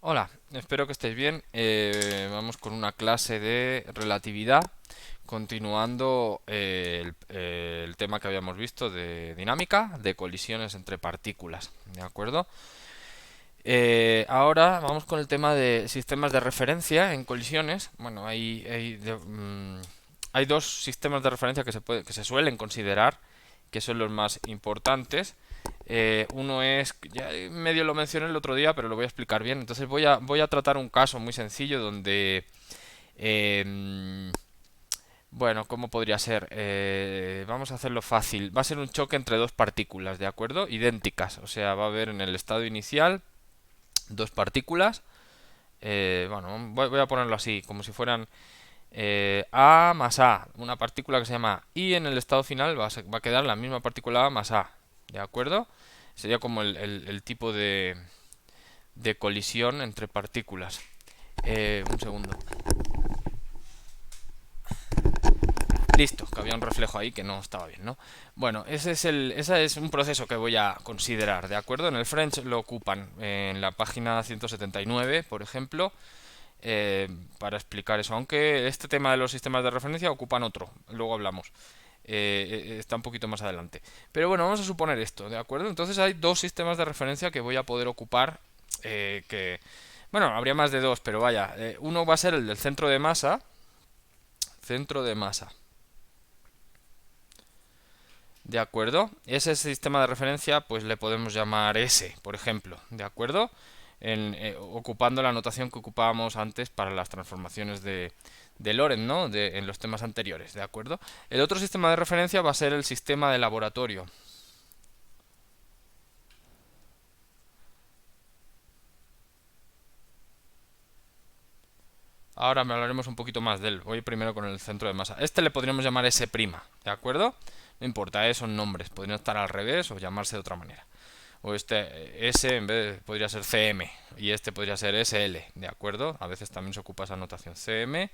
Hola, espero que estéis bien. Vamos con una clase de relatividad, continuando el tema que habíamos visto de dinámica, de colisiones entre partículas, ¿de acuerdo? Ahora vamos con el tema de sistemas de referencia en colisiones. Bueno, hay dos sistemas de referencia que se suelen considerar, que son los más importantes. Uno es, ya medio lo mencioné el otro día, pero lo voy a explicar bien. Entonces voy a tratar un caso muy sencillo donde, em, bueno, ¿cómo podría ser? Vamos a hacerlo fácil. Va a ser un choque entre dos partículas, ¿de acuerdo? Idénticas. O sea, va a haber en el estado inicial dos partículas. Bueno, voy a ponerlo así, como si fueran A más A, una partícula que se llama A, y en el estado final va a quedar la misma partícula A más A, ¿de acuerdo? Sería como el tipo de colisión entre partículas. Un segundo. Listo, que había un reflejo ahí que no estaba bien, ¿no? Bueno, ese es un proceso que voy a considerar, ¿de acuerdo? En el French lo ocupan en la página 179, por ejemplo, para explicar eso. Aunque este tema de los sistemas de referencia ocupan otro, luego hablamos. Está un poquito más adelante. Pero bueno, vamos a suponer esto, ¿de acuerdo? Entonces hay dos sistemas de referencia que voy a poder ocupar. Bueno, habría más de dos, pero vaya. Uno va a ser el del centro de masa. Centro de masa. ¿De acuerdo? Ese sistema de referencia, pues le podemos llamar S, por ejemplo. ¿De acuerdo? Ocupando la notación que ocupábamos antes para las transformaciones de Lorentz, ¿no? En los temas anteriores, ¿de acuerdo? El otro sistema de referencia va a ser el sistema de laboratorio. Ahora me hablaremos un poquito más de él. Voy primero con el centro de masa. Este le podríamos llamar S', ¿de acuerdo? No importa, son nombres. Podrían estar al revés o llamarse de otra manera. O este S en vez de, podría ser CM y este podría ser SL, ¿de acuerdo? A veces también se ocupa esa notación CM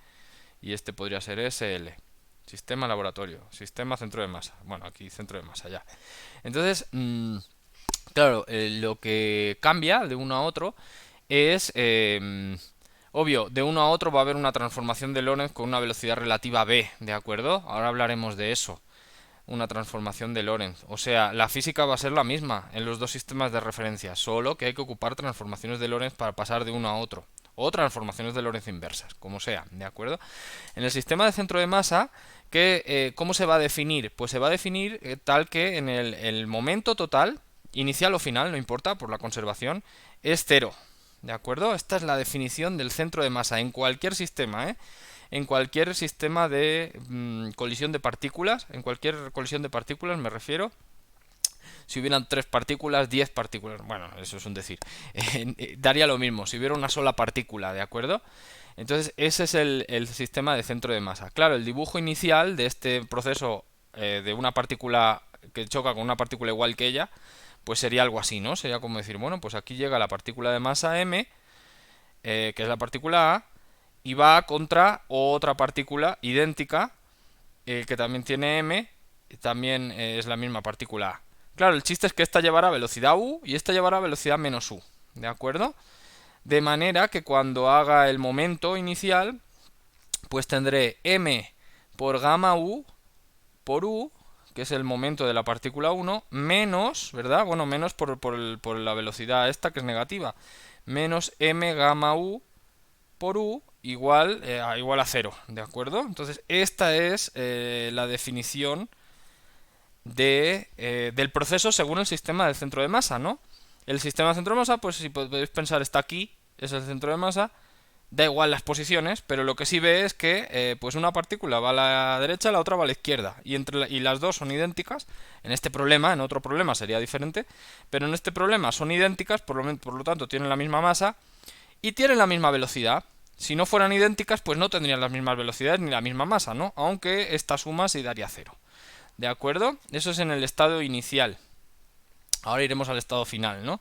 y este podría ser SL. Sistema laboratorio, sistema centro de masa. Bueno, aquí centro de masa ya. Entonces, claro, lo que cambia de uno a otro es, obvio, de uno a otro va a haber una transformación de Lorentz con una velocidad relativa b, ¿de acuerdo? Ahora hablaremos de eso, una transformación de Lorentz. O sea, la física va a ser la misma en los dos sistemas de referencia, solo que hay que ocupar transformaciones de Lorentz para pasar de uno a otro. O transformaciones de Lorentz inversas, como sea, ¿de acuerdo? En el sistema de centro de masa, ¿cómo se va a definir? Pues se va a definir tal que en el momento total, inicial o final, no importa, por la conservación, es cero. ¿De acuerdo? Esta es la definición del centro de masa en cualquier sistema, ¿eh? En cualquier sistema de colisión de partículas, en cualquier colisión de partículas me refiero, si hubieran 3 partículas, 10 partículas, bueno, eso es un decir, daría lo mismo, si hubiera una sola partícula, ¿de acuerdo? Entonces ese es el sistema de centro de masa. Claro, el dibujo inicial de este proceso de una partícula que choca con una partícula igual que ella, pues sería algo así, ¿no? Sería como decir, bueno, pues aquí llega la partícula de masa m, que es la partícula A, y va contra otra partícula idéntica, que también tiene m, y también es la misma partícula A. Claro, el chiste es que esta llevará velocidad u y esta llevará velocidad menos u, ¿de acuerdo? De manera que cuando haga el momento inicial, pues tendré m por gamma u por u, que es el momento de la partícula 1, menos, ¿verdad? Bueno, menos por la velocidad esta que es negativa, menos m gamma u por u igual a cero, ¿de acuerdo? Entonces, esta es la definición del proceso según el sistema del centro de masa, ¿no? El sistema del centro de masa, pues si podéis pensar, está aquí, es el centro de masa, da igual las posiciones, pero lo que sí ve es que pues una partícula va a la derecha, la otra va a la izquierda, y las dos son idénticas. En este problema, en otro problema sería diferente, pero en este problema son idénticas, por lo tanto tienen la misma masa y tienen la misma velocidad. Si no fueran idénticas, pues no tendrían las mismas velocidades ni la misma masa, ¿no? Aunque esta suma se daría cero. ¿De acuerdo? Eso es en el estado inicial. Ahora iremos al estado final, ¿no?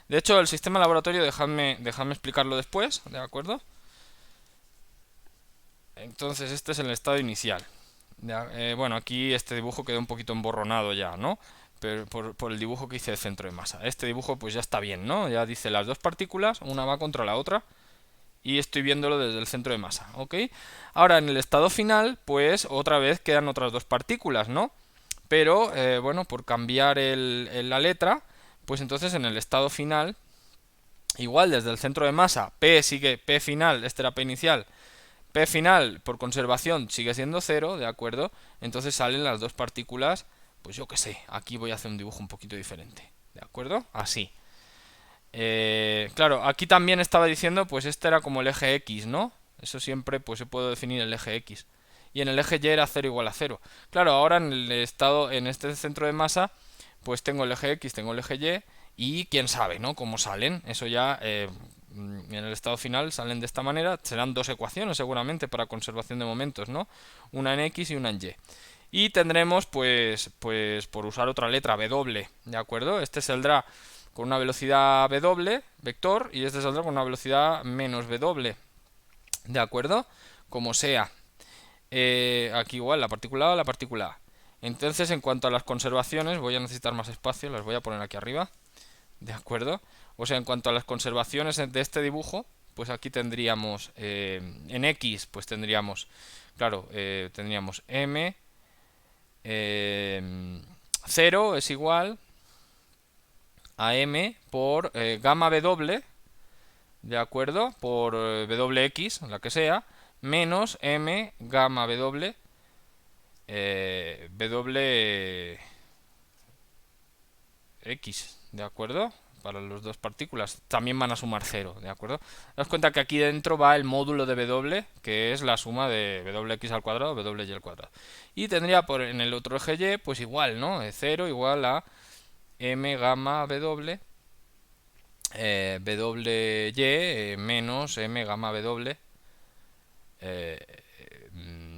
De hecho, el sistema laboratorio, dejadme explicarlo después, ¿de acuerdo? Entonces, este es el estado inicial. Ya, bueno, aquí este dibujo queda un poquito emborronado ya, ¿no? pero por el dibujo que hice del centro de masa. Este dibujo pues ya está bien, ¿no? Ya dice las dos partículas, una va contra la otra y estoy viéndolo desde el centro de masa, ¿ok? Ahora en el estado final pues otra vez quedan otras dos partículas, ¿no? Pero bueno, por cambiar la letra, pues entonces en el estado final, igual desde el centro de masa, P sigue P final, este era P inicial, P final por conservación sigue siendo 0, ¿de acuerdo? Entonces salen las dos partículas, pues yo qué sé, aquí voy a hacer un dibujo un poquito diferente, ¿de acuerdo? Así. Claro, aquí también estaba diciendo, pues este era como el eje X, ¿no? Eso siempre, pues se puede definir el eje X. Y en el eje Y era 0 igual a 0. Claro, ahora en el estado, en este centro de masa, pues tengo el eje X, tengo el eje Y, y quién sabe, ¿no? Cómo salen. Eso ya, en el estado final salen de esta manera. Serán dos ecuaciones seguramente para conservación de momentos, ¿no? Una en X y una en Y. Y tendremos, pues por usar otra letra, W, ¿de acuerdo? Este saldrá con una velocidad W, vector, y este saldrá con una velocidad menos W, ¿de acuerdo? Como sea. Aquí igual, la partícula A, la partícula A. Entonces, en cuanto a las conservaciones, voy a necesitar más espacio, las voy a poner aquí arriba, ¿de acuerdo? O sea, en cuanto a las conservaciones de este dibujo, pues aquí tendríamos, en X, pues tendríamos, claro, tendríamos M, 0 es igual a M por gamma W, ¿de acuerdo? Por WX, la que sea, menos M gamma W, WX, ¿de acuerdo? Para las dos partículas también van a sumar 0, ¿de acuerdo? Daos cuenta que aquí dentro va el módulo de W, que es la suma de WX al cuadrado, WY al cuadrado. Y tendría en el otro eje Y, pues igual, ¿no? 0 igual a M gamma W, WY menos M gamma W,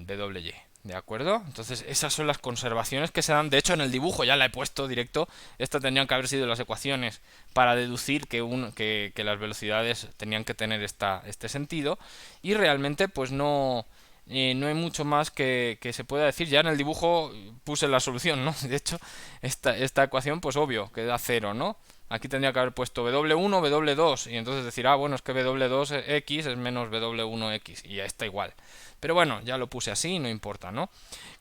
WY, ¿de acuerdo? Entonces esas son las conservaciones que se dan. De hecho en el dibujo ya la he puesto directo. Estas tendrían que haber sido las ecuaciones para deducir que las velocidades tenían que tener este sentido. Y realmente pues no hay mucho más que se pueda decir. Ya en el dibujo puse la solución, ¿no? De hecho esta ecuación pues obvio que da 0, ¿no? Aquí tendría que haber puesto W1, W2 y entonces decir, ah, bueno, es que W2X es menos W1X y ya está igual. Pero bueno, ya lo puse así, no importa, ¿no?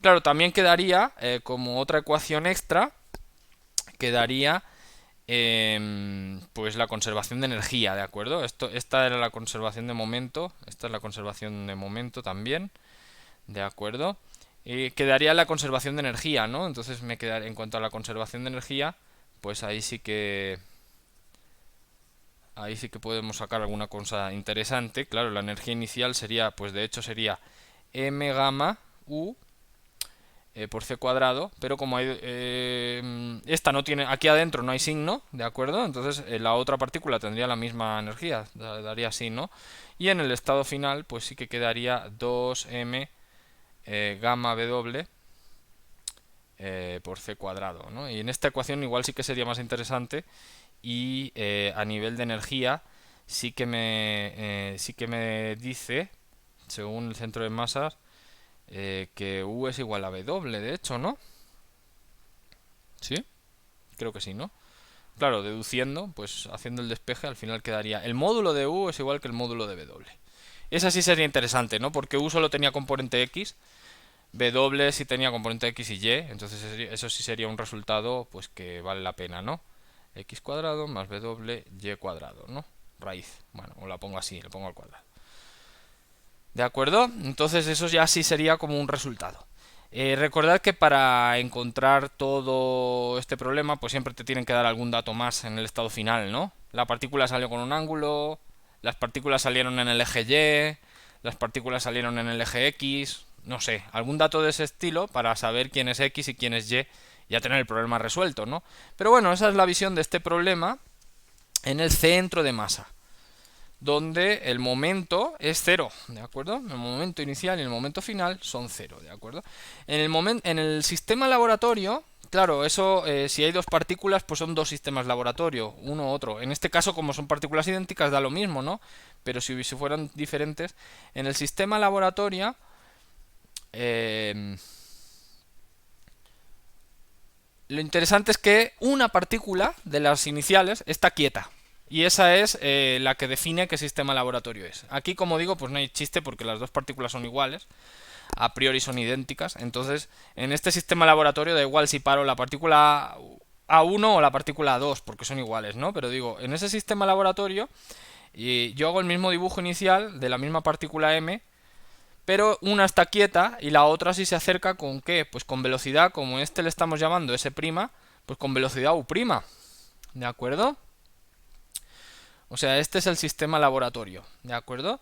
Claro, también quedaría como otra ecuación extra, quedaría pues la conservación de energía, ¿de acuerdo? Esta era la conservación de momento, esta es la conservación de momento también, ¿de acuerdo? Y quedaría la conservación de energía, ¿no? Entonces me quedaría, en cuanto a la conservación de energía, pues ahí sí que podemos sacar alguna cosa interesante. Claro, la energía inicial sería, pues de hecho sería m gamma u por c cuadrado, pero como hay, esta no tiene, aquí adentro no hay signo, ¿de acuerdo? Entonces la otra partícula tendría la misma energía, daría así, ¿no? Y en el estado final, pues sí que quedaría 2m gamma w por c cuadrado, ¿no? Y en esta ecuación igual sí que sería más interesante y a nivel de energía sí que me dice, según el centro de masas, que U es igual a W, de hecho, ¿no? ¿Sí? Creo que sí, ¿no? Claro, deduciendo, pues haciendo el despeje, al final quedaría el módulo de U es igual que el módulo de W. Esa sí sería interesante, ¿no? Porque U solo tenía componente X, W sí tenía componente X y Y, entonces eso sí sería un resultado pues que vale la pena, ¿no? X cuadrado más W, Y cuadrado, ¿no? Raíz. Bueno, o la pongo así, le pongo al cuadrado. ¿De acuerdo? Entonces eso ya sí sería como un resultado. Recordad que para encontrar todo este problema, pues siempre te tienen que dar algún dato más en el estado final, ¿no? La partícula salió con un ángulo, las partículas salieron en el eje Y, las partículas salieron en el eje X, no sé, algún dato de ese estilo para saber quién es X y quién es Y, ya tener el problema resuelto, ¿no? Pero bueno, esa es la visión de este problema en el centro de masa, donde el momento es cero, ¿de acuerdo? El momento inicial y el momento final son cero, ¿de acuerdo? En el sistema laboratorio, claro, eso, si hay dos partículas, pues son dos sistemas laboratorio, uno u otro. En este caso, como son partículas idénticas, da lo mismo, ¿no? Pero si fueran diferentes, en el sistema laboratorio, lo interesante es que una partícula de las iniciales está quieta. Y esa es la que define qué sistema laboratorio es. Aquí, como digo, pues no hay chiste porque las dos partículas son iguales. A priori son idénticas. Entonces, en este sistema laboratorio da igual si paro la partícula A1 o la partícula A2, porque son iguales, ¿no? Pero digo, en ese sistema laboratorio yo hago el mismo dibujo inicial de la misma partícula M, pero una está quieta y la otra sí se acerca con ¿qué? Pues con velocidad, como este le estamos llamando S', pues con velocidad U'. ¿De acuerdo? O sea, este es el sistema laboratorio. ¿De acuerdo?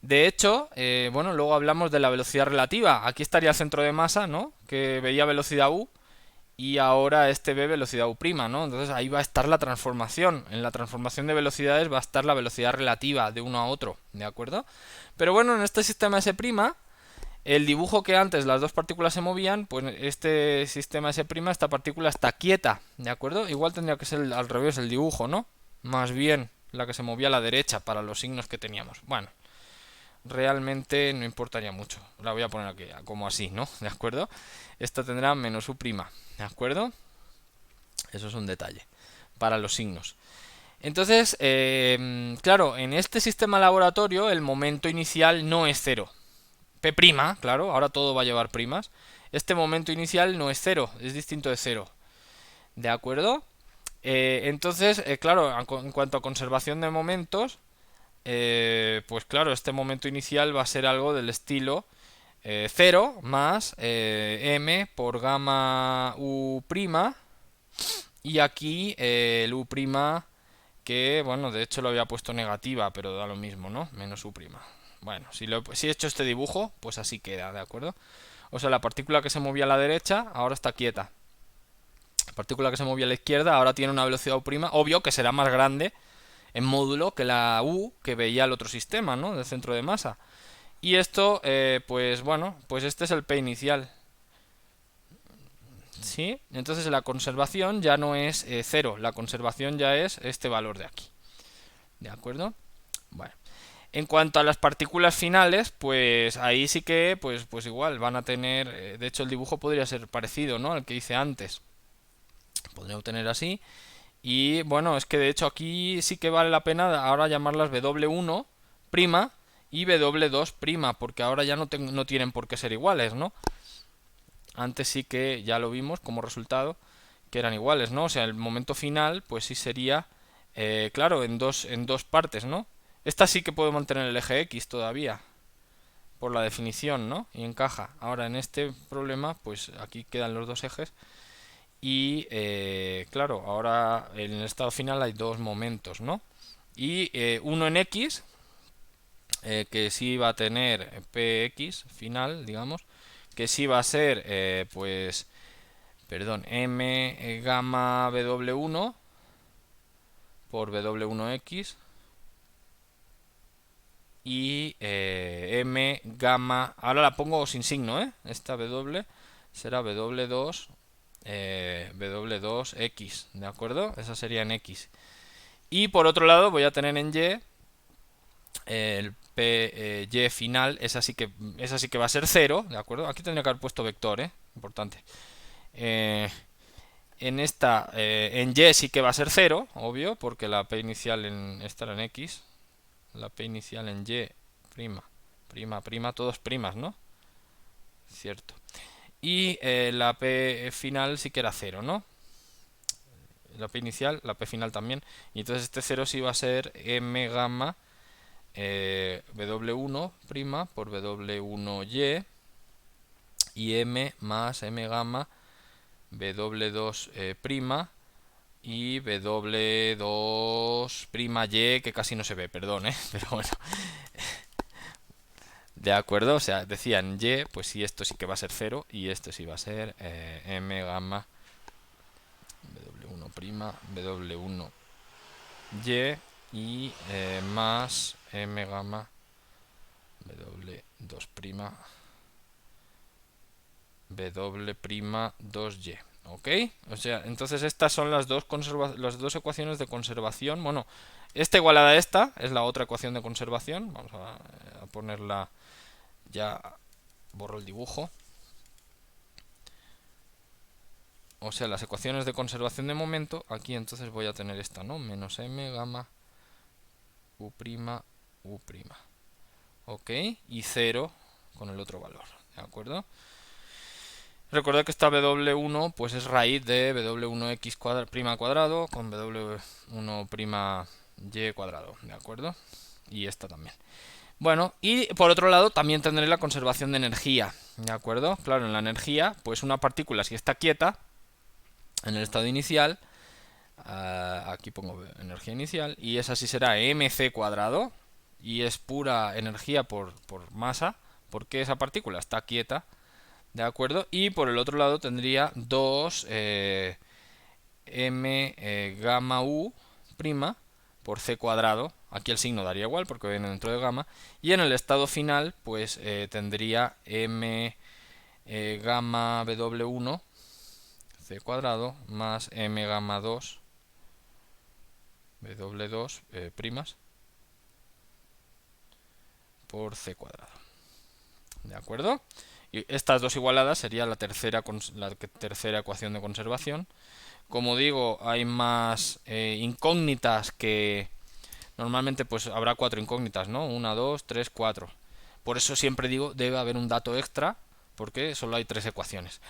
De hecho, bueno, luego hablamos de la velocidad relativa. Aquí estaría el centro de masa, ¿no? Que veía velocidad U y ahora este ve velocidad U', ¿no? Entonces ahí va a estar la transformación. En la transformación de velocidades va a estar la velocidad relativa de uno a otro, ¿de acuerdo? Pero bueno, en este sistema S', el dibujo que antes las dos partículas se movían, pues este sistema S', esta partícula está quieta, ¿de acuerdo? Igual tendría que ser al revés el dibujo, ¿no? Más bien la que se movía a la derecha para los signos que teníamos. Bueno, realmente no importaría mucho. La voy a poner aquí como así, ¿no? ¿De acuerdo? Esta tendrá menos U', ¿de acuerdo? Eso es un detalle para los signos. Entonces, claro, en este sistema laboratorio el momento inicial no es cero. P', claro, ahora todo va a llevar primas. Este momento inicial no es cero, es distinto de cero. ¿De acuerdo? Entonces, claro, en cuanto a conservación de momentos, pues claro, este momento inicial va a ser algo del estilo 0 más m por gamma u', y aquí el u', que bueno, de hecho lo había puesto negativa, pero da lo mismo, ¿no? Menos u'. Bueno, si he hecho este dibujo, pues así queda, ¿de acuerdo? O sea, la partícula que se movía a la derecha ahora está quieta. La partícula que se movía a la izquierda ahora tiene una velocidad u', obvio que será más grande en módulo que la U que veía el otro sistema, ¿no? Del centro de masa. Y esto, pues bueno, pues este es el P inicial. ¿Sí? Entonces la conservación ya no es 0, la conservación ya es este valor de aquí. ¿De acuerdo? Bueno. En cuanto a las partículas finales, pues ahí sí que, pues igual, van a tener... de hecho, el dibujo podría ser parecido, ¿no? Al que hice antes. Podría obtener así. Y bueno, es que de hecho aquí sí que vale la pena ahora llamarlas W1' y W2', porque ahora ya no tienen por qué ser iguales, ¿no? Antes sí que ya lo vimos como resultado que eran iguales, ¿no? O sea, el momento final pues sí sería, claro, en dos partes, ¿no? Esta sí que puede mantener el eje X todavía, por la definición, ¿no? Y encaja. Ahora en este problema, pues aquí quedan los dos ejes. Y claro, ahora en el estado final hay dos momentos, ¿no? Y uno en X, que sí va a tener PX final, digamos, que sí va a ser, pues, perdón, M gamma W1 por W1X y M gamma, ahora la pongo sin signo, esta W será W2 W2X, ¿de acuerdo? Esa sería en X. Y por otro lado voy a tener en Y el Y final, esa sí que va a ser 0, ¿de acuerdo? Aquí tendría que haber puesto vector, importante. En esta, en Y sí que va a ser 0, obvio, porque la P inicial estará en X. La P inicial en Y, todos primas, ¿no? Cierto. Y la P final sí que era 0, ¿no? La P inicial, la P final también. Y entonces este 0 sí va a ser M gamma W1' por W1Y y M más M gamma W2' y W2'Y, que casi no se ve, perdón, pero bueno. De acuerdo, o sea, decían Y, pues sí, esto sí que va a ser 0 y esto sí va a ser M gamma W1', W1Y y más M gamma W2', W'2Y. ¿Ok? O sea, entonces estas son las dos ecuaciones de conservación. Bueno, esta igualada a esta es la otra ecuación de conservación. Vamos a ponerla ya. Borro el dibujo. o sea, las ecuaciones de conservación de momento, aquí entonces voy a tener esta, ¿no? Menos m gamma u', u'. ¿Ok? Y 0 con el otro valor, ¿de acuerdo? Recordad que esta W1 pues es raíz de W1x prima cuadrado con W1 prima y cuadrado, ¿de acuerdo? Y esta también. Bueno, y por otro lado también tendré la conservación de energía, ¿de acuerdo? Claro, en la energía, pues una partícula si está quieta, en el estado inicial, aquí pongo energía inicial, y esa sí será mc cuadrado, y es pura energía por masa, porque esa partícula está quieta, ¿de acuerdo? Y por el otro lado tendría 2 m gamma u prima por c cuadrado. Aquí el signo daría igual porque viene dentro de gamma. Y en el estado final pues tendría m gamma w1 c cuadrado más m gamma 2 w2 primas por c cuadrado. ¿De acuerdo? Y estas dos igualadas sería la tercera ecuación de conservación. Como digo, hay más incógnitas que... Normalmente pues habrá 4 incógnitas, ¿no? 1, 2, 3, 4. Por eso siempre digo, debe haber un dato extra, porque solo hay 3 ecuaciones.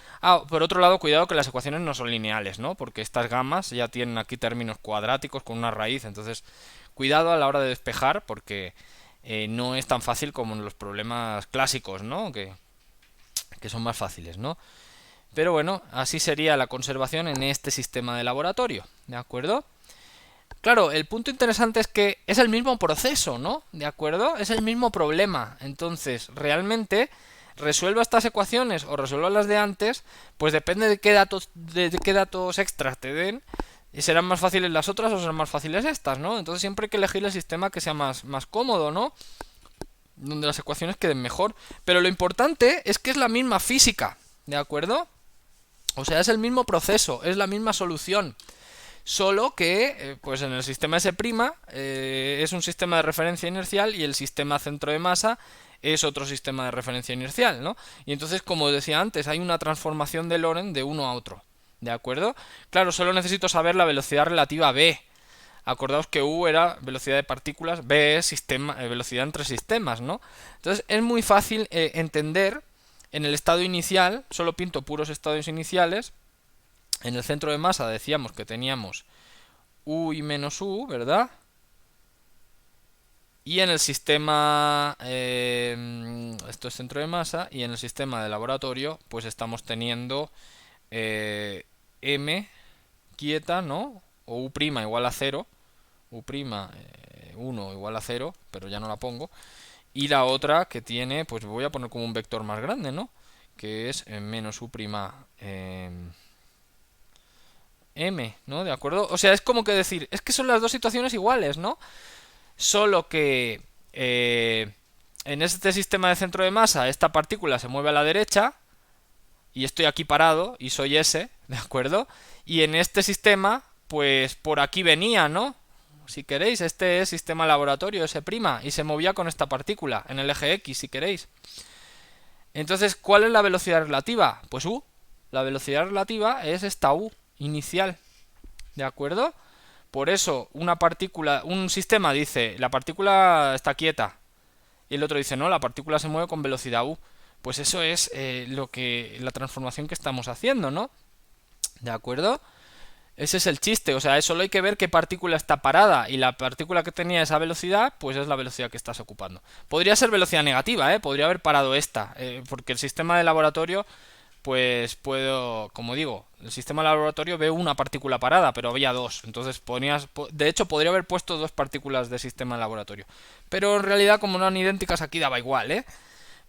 Por otro lado, cuidado que las ecuaciones no son lineales, ¿no? Porque estas gamas ya tienen aquí términos cuadráticos con una raíz, entonces cuidado a la hora de despejar, porque no es tan fácil como en los problemas clásicos, ¿no? Que son más fáciles, ¿no? Pero bueno, así sería la conservación en este sistema de laboratorio, ¿de acuerdo? Claro, el punto interesante es que es el mismo proceso, ¿no? ¿De acuerdo? Es el mismo problema. Entonces, realmente, resuelva estas ecuaciones o resuelva las de antes, pues depende de qué datos extras te den, y serán más fáciles las otras o serán más fáciles estas, ¿no? Entonces siempre hay que elegir el sistema que sea más cómodo, ¿no? Donde las ecuaciones queden mejor. Pero lo importante es que es la misma física, ¿de acuerdo? O sea, es el mismo proceso, es la misma solución. Solo que, pues en el sistema S' es un sistema de referencia inercial y el sistema centro de masa es otro sistema de referencia inercial, ¿no? Y entonces, como decía antes, hay una transformación de Lorentz de uno a otro, ¿de acuerdo? Claro, solo necesito saber la velocidad relativa a B. Acordaos que U era velocidad de partículas, B es velocidad entre sistemas, ¿no? Entonces es muy fácil entender. En el estado inicial, solo pinto puros estados iniciales. En el centro de masa decíamos que teníamos U y menos U, ¿verdad? Y en el sistema, esto es centro de masa, y en el sistema de laboratorio, pues estamos teniendo M quieta, ¿no? O U' igual a 0, U', 1 igual a 0, pero ya no la pongo. Y la otra que tiene, pues voy a poner como un vector más grande, ¿no? Que es menos U' M, ¿no? ¿De acuerdo? O sea, es como que decir, es que son las dos situaciones iguales, ¿no? Solo que en este sistema de centro de masa esta partícula se mueve a la derecha y estoy aquí parado y soy S, ¿de acuerdo? Y en este sistema, pues por aquí venía, ¿no? Si queréis, este es sistema laboratorio S' y se movía con esta partícula en el eje X, si queréis. Entonces, ¿cuál es la velocidad relativa? Pues U. La velocidad relativa es esta U inicial, ¿de acuerdo? Por eso un sistema dice, la partícula está quieta, y el otro dice, no, la partícula se mueve con velocidad U. Pues eso es la transformación que estamos haciendo, ¿no? ¿De acuerdo? Ese es el chiste, o sea, solo hay que ver qué partícula está parada, y la partícula que tenía esa velocidad, pues es la velocidad que estás ocupando. Podría ser velocidad negativa, podría haber parado esta, porque el sistema de laboratorio, pues como digo, el sistema de laboratorio ve una partícula parada, pero había dos, entonces de hecho podría haber puesto dos partículas de sistema de laboratorio, pero en realidad como no eran idénticas aquí daba igual,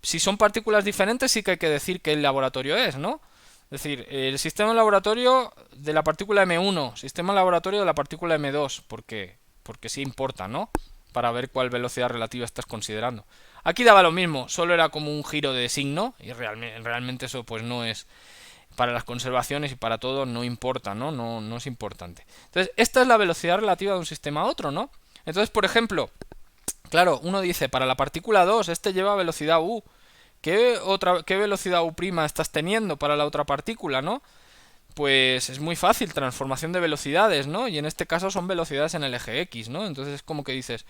Si son partículas diferentes sí que hay que decir qué laboratorio es, ¿no? Es decir, el sistema de laboratorio de la partícula M1, sistema de laboratorio de la partícula M2, porque sí importa, ¿no? Para ver cuál velocidad relativa estás considerando. Aquí daba lo mismo, solo era como un giro de signo, y realmente eso pues no es, para las conservaciones y para todo no importa, ¿no? No es importante. Entonces, esta es la velocidad relativa de un sistema a otro, ¿no? Entonces, por ejemplo, claro, uno dice, para la partícula 2, este lleva velocidad U. ¿Qué velocidad U' estás teniendo para la otra partícula, no? pues es muy fácil, transformación de velocidades, ¿no? Y en este caso son velocidades en el eje X, ¿no? Entonces es como que dices,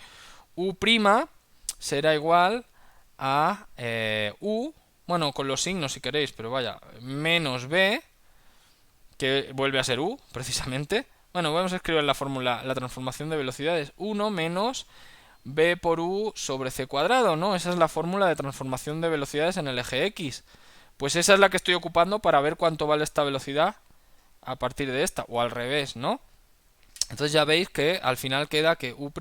U' será igual a U, bueno, con los signos si queréis, pero vaya, menos B, que vuelve a ser U, precisamente. Bueno, vamos a escribir la fórmula, la transformación de velocidades, 1 menos B por U sobre C cuadrado, ¿no? Esa es la fórmula de transformación de velocidades en el eje X. Pues esa es la que estoy ocupando para ver cuánto vale esta velocidad a partir de esta, o al revés, ¿no? Entonces ya veis que al final queda que U',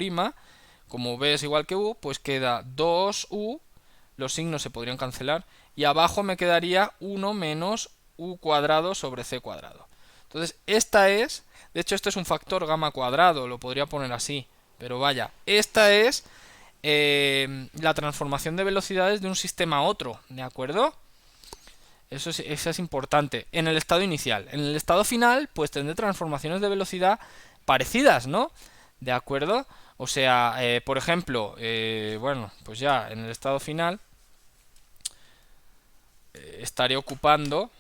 como B es igual que U, pues queda 2U, los signos se podrían cancelar, y abajo me quedaría 1 menos U cuadrado sobre C cuadrado. Entonces esta es, de hecho esto es un factor gamma cuadrado, lo podría poner así, pero vaya, esta es la transformación de velocidades de un sistema a otro, ¿de acuerdo? Eso es importante. En el estado inicial. En el estado final, pues tendré transformaciones de velocidad parecidas, ¿no? ¿De acuerdo? O sea, por ejemplo, bueno, pues ya en el estado final estaré ocupando,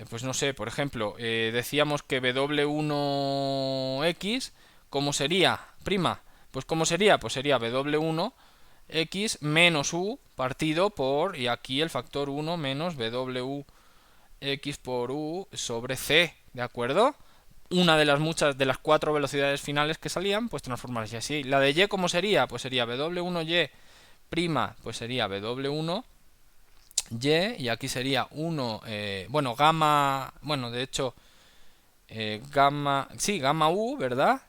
pues no sé, por ejemplo, decíamos que W1X, ¿cómo sería? Prima. Pues ¿cómo sería? Pues sería W1 X menos U partido por, y aquí el factor 1 menos BW X por U sobre C, ¿de acuerdo? Una de las muchas, de las 4 velocidades finales que salían, pues transformarse así. La de Y, ¿cómo sería? Pues sería W1Y prima, pues sería W1Y, y aquí sería 1, bueno, gamma, bueno, de hecho, gamma, sí, gamma U, ¿verdad?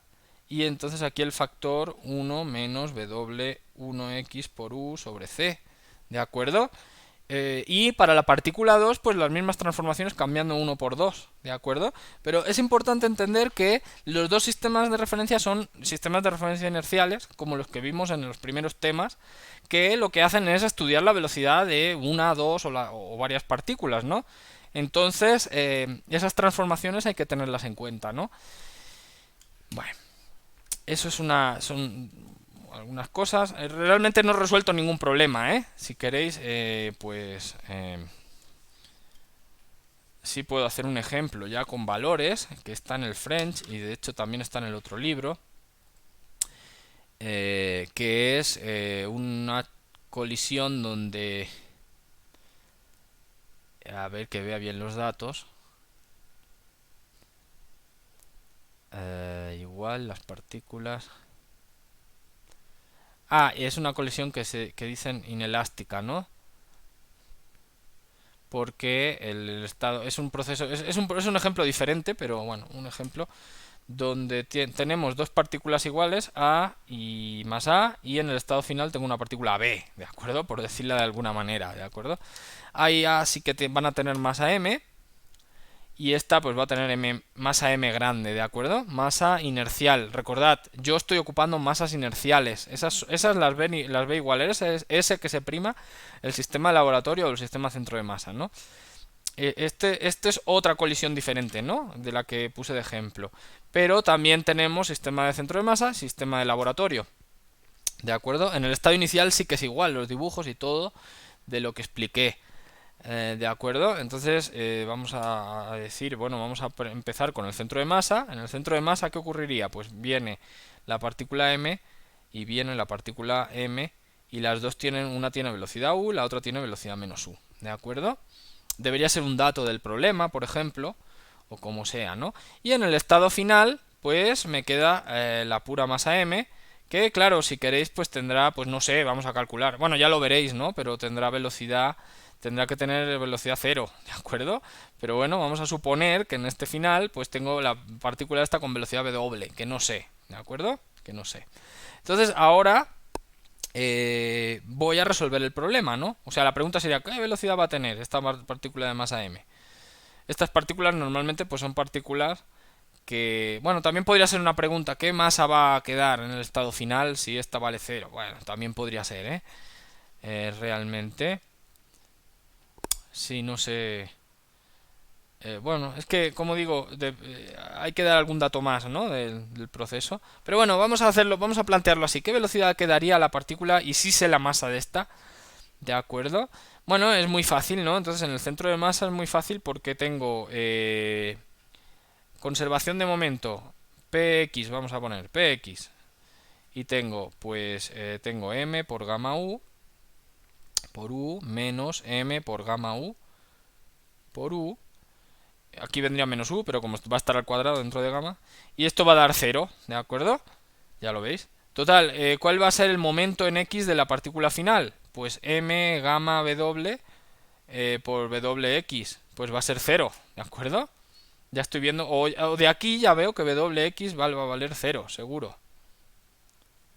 Y entonces aquí el factor 1 menos W1X por U sobre C, ¿de acuerdo? Y para la partícula 2, pues las mismas transformaciones cambiando 1 por 2, ¿de acuerdo? Pero es importante entender que los dos sistemas de referencia son sistemas de referencia inerciales, como los que vimos en los primeros temas, que lo que hacen es estudiar la velocidad de una, dos o varias partículas, ¿no? Entonces, esas transformaciones hay que tenerlas en cuenta, ¿no? Bueno, eso es son algunas cosas. Realmente no he resuelto ningún problema, ¿eh? Si queréis, pues sí puedo hacer un ejemplo ya con valores, que está en el French y de hecho también está en el otro libro, que es una colisión donde, a ver que vea bien los datos, igual las partículas. Ah, es una colisión que dicen inelástica, ¿no? Porque el estado es un proceso, es un ejemplo diferente, pero bueno, un ejemplo donde tenemos dos partículas iguales, A y más A, y en el estado final tengo una partícula B, ¿de acuerdo? Por decirla de alguna manera, ¿de acuerdo? A y A sí que van a tener masa M, y esta pues va a tener masa M grande, ¿de acuerdo? Masa inercial. Recordad, yo estoy ocupando masas inerciales. Esas las B igual. Ese es S que se prima el sistema de laboratorio o el sistema centro de masa, ¿no? Este es otra colisión diferente, ¿no? De la que puse de ejemplo. Pero también tenemos sistema de centro de masa, sistema de laboratorio. ¿De acuerdo? En el estado inicial sí que es igual, los dibujos y todo de lo que expliqué. ¿De acuerdo? Entonces vamos a decir, bueno, vamos a empezar con el centro de masa. En el centro de masa, ¿qué ocurriría? Pues viene la partícula M y viene la partícula M, y las dos tienen, una tiene velocidad U, la otra tiene velocidad menos U. ¿De acuerdo? Debería ser un dato del problema, por ejemplo, o como sea, ¿no? Y en el estado final, pues me queda la pura masa M, que claro, si queréis, pues tendrá, pues no sé, vamos a calcular. Bueno, ya lo veréis, ¿no? Pero tendrá que tener velocidad cero, ¿de acuerdo? Pero bueno, vamos a suponer que en este final, pues tengo la partícula esta con velocidad W, que no sé, ¿de acuerdo? Que no sé. Entonces, ahora voy a resolver el problema, ¿no? O sea, la pregunta sería, ¿qué velocidad va a tener esta partícula de masa M? Estas partículas normalmente pues son partículas que... Bueno, también podría ser una pregunta, ¿qué masa va a quedar en el estado final si esta vale cero? Bueno, también podría ser, realmente... Sí, no sé... bueno, es que, como digo, hay que dar algún dato más, ¿no? Del proceso. Pero bueno, vamos a hacerlo, vamos a plantearlo así. ¿Qué velocidad quedaría la partícula y si sé la masa de esta? ¿De acuerdo? Bueno, es muy fácil, ¿no? Entonces en el centro de masa es muy fácil porque tengo conservación de momento, Px, vamos a poner Px, y tengo, pues, tengo m por gamma u por u menos m por gamma u por u. Aquí vendría menos u, pero como va a estar al cuadrado dentro de gamma. Y esto va a dar 0, ¿de acuerdo? Ya lo veis. Total, ¿cuál va a ser el momento en x de la partícula final? Pues m gamma w por wx. Pues va a ser 0, ¿de acuerdo? Ya estoy viendo, o de aquí ya veo que wx va a valer 0, seguro.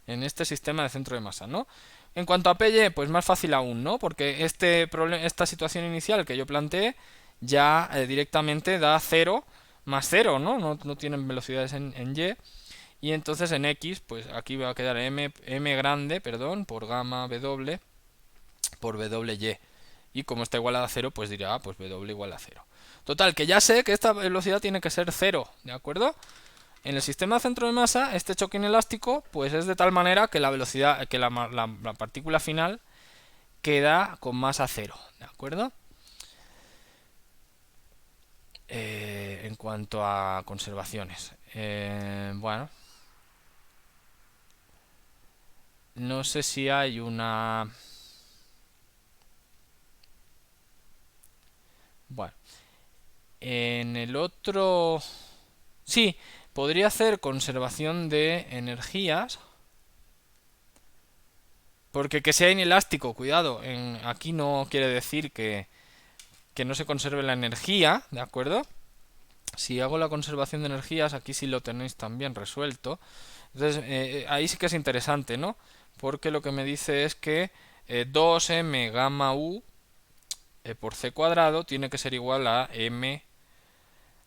En este sistema de centro de masa, ¿no? En cuanto a PY, pues más fácil aún, ¿no? Porque esta situación inicial que yo planteé ya directamente da 0 más 0, ¿no? No tienen velocidades en Y. Y entonces en X, pues aquí va a quedar m grande, perdón, por gamma W por WY. Y como está igual a 0, pues dirá, pues W igual a 0. Total, que ya sé que esta velocidad tiene que ser 0, ¿de acuerdo? En el sistema de centro de masa, este choque inelástico pues es de tal manera que la velocidad, que la partícula final queda con masa 0, ¿de acuerdo? En cuanto a conservaciones. Bueno, no sé si hay una... Bueno, en el otro... Sí, podría hacer conservación de energías. Porque que sea inelástico, cuidado, aquí no quiere decir que no se conserve la energía, ¿de acuerdo? Si hago la conservación de energías, aquí sí lo tenéis también resuelto. Entonces, ahí sí que es interesante, ¿no? Porque lo que me dice es que 2m gamma u por c cuadrado tiene que ser igual a m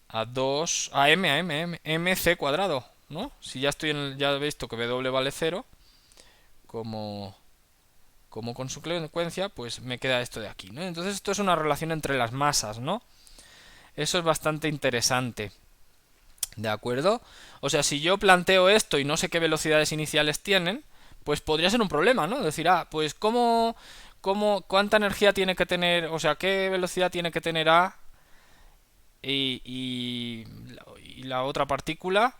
a 2 a m c cuadrado, ¿no? Si ya estoy ya he visto que w vale 0, como como consecuencia, pues me queda esto de aquí, ¿no? Entonces esto es una relación entre las masas, ¿no? Eso es bastante interesante, ¿de acuerdo? O sea, si yo planteo esto y no sé qué velocidades iniciales tienen, pues podría ser un problema, ¿no? Decir, pues cuánta energía tiene que tener, o sea, qué velocidad tiene que tener A y la otra partícula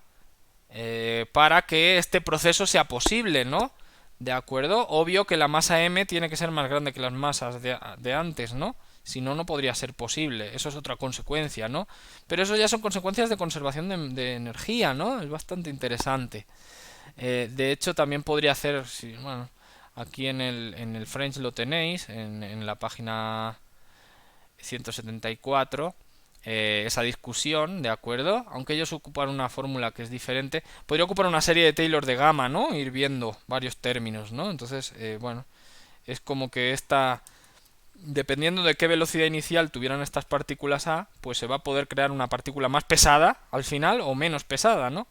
para que este proceso sea posible, ¿no? ¿De acuerdo? Obvio que la masa m tiene que ser más grande que las masas de antes, ¿no? Si no, no podría ser posible. Eso es otra consecuencia, ¿no? Pero eso ya son consecuencias de conservación de energía, ¿no? Es bastante interesante. De hecho, también podría hacer, bueno, aquí en el French lo tenéis, en la página 174, esa discusión, ¿de acuerdo? Aunque ellos ocupan una fórmula que es diferente, podría ocupar una serie de Taylor de gamma, ¿no? Ir viendo varios términos, ¿no? Entonces, bueno, es como que dependiendo de qué velocidad inicial tuvieran estas partículas A, pues se va a poder crear una partícula más pesada al final o menos pesada, ¿no?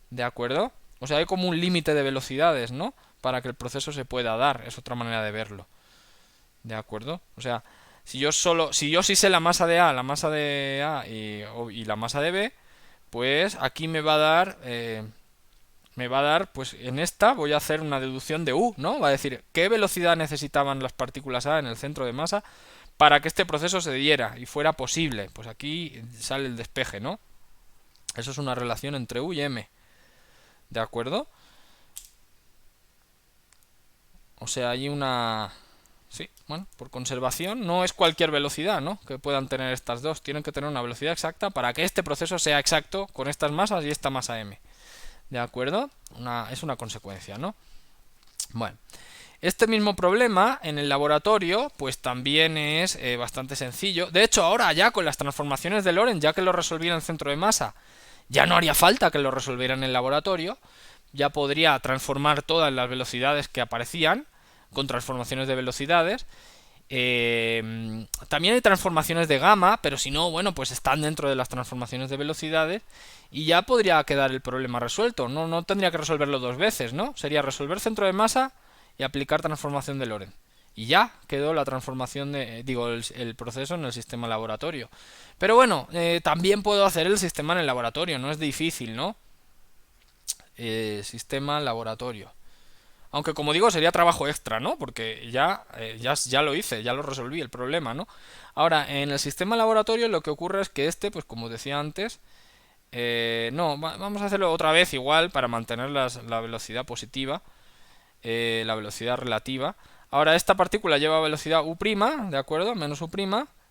¿De acuerdo? O sea, hay como un límite de velocidades, ¿no? Para que el proceso se pueda dar, es otra manera de verlo. ¿De acuerdo? O sea, si yo sí sé la masa de A, la masa de A y la masa de B, pues aquí me va a dar, pues en esta voy a hacer una deducción de U, ¿no? Va a decir qué velocidad necesitaban las partículas A en el centro de masa para que este proceso se diera y fuera posible. Pues aquí sale el despeje, ¿no? Eso es una relación entre U y M, ¿de acuerdo? O sea, hay una... Sí, bueno, por conservación no es cualquier velocidad, ¿no? Que puedan tener estas dos. Tienen que tener una velocidad exacta para que este proceso sea exacto con estas masas y esta masa m. ¿De acuerdo? Es una consecuencia, ¿no? Bueno, este mismo problema en el laboratorio pues también es bastante sencillo. De hecho, ahora ya con las transformaciones de Lorentz, ya que lo resolví en el centro de masa, ya no haría falta que lo resolviera en el laboratorio. Ya podría transformar todas las velocidades que aparecían con transformaciones de velocidades. También hay transformaciones de gamma, pero si no, bueno, pues están dentro de las transformaciones de velocidades y ya podría quedar el problema resuelto. No tendría que resolverlo dos veces, ¿no? Sería resolver centro de masa y aplicar transformación de Lorentz. Y ya quedó la transformación el proceso en el sistema laboratorio. Pero bueno, también puedo hacer el sistema en el laboratorio, no es difícil, ¿no? Sistema laboratorio. Aunque como digo, sería trabajo extra, ¿no? Porque ya lo hice, ya lo resolví el problema, ¿no? Ahora, en el sistema laboratorio lo que ocurre es que pues como decía antes, no, vamos a hacerlo otra vez igual para mantener la velocidad positiva, la velocidad relativa. Ahora, esta partícula lleva velocidad u', ¿de acuerdo? Menos u',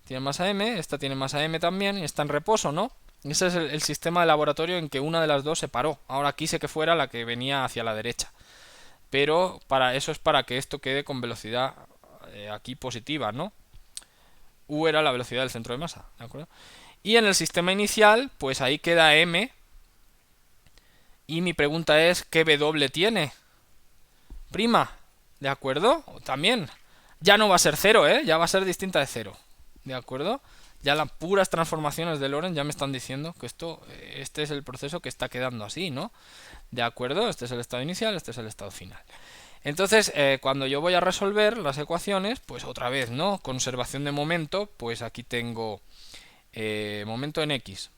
tiene masa m, esta tiene masa m también y está en reposo, ¿no? Ese es el sistema de laboratorio en que una de las dos se paró. Ahora quise que fuera la que venía hacia la derecha. Pero para eso es para que esto quede con velocidad aquí positiva, ¿no? U era la velocidad del centro de masa, ¿de acuerdo? Y en el sistema inicial, pues ahí queda m. Y mi pregunta es, ¿qué w tiene? Prima, ¿de acuerdo? También. Ya no va a ser cero, ¿eh? Ya va a ser distinta de cero, ¿de acuerdo? Ya las puras transformaciones de Lorentz ya me están diciendo que este es el proceso que está quedando así, ¿no? ¿De acuerdo? Este es el estado inicial, este es el estado final. Entonces, cuando yo voy a resolver las ecuaciones, pues otra vez, ¿no? Conservación de momento, pues aquí tengo momento en x.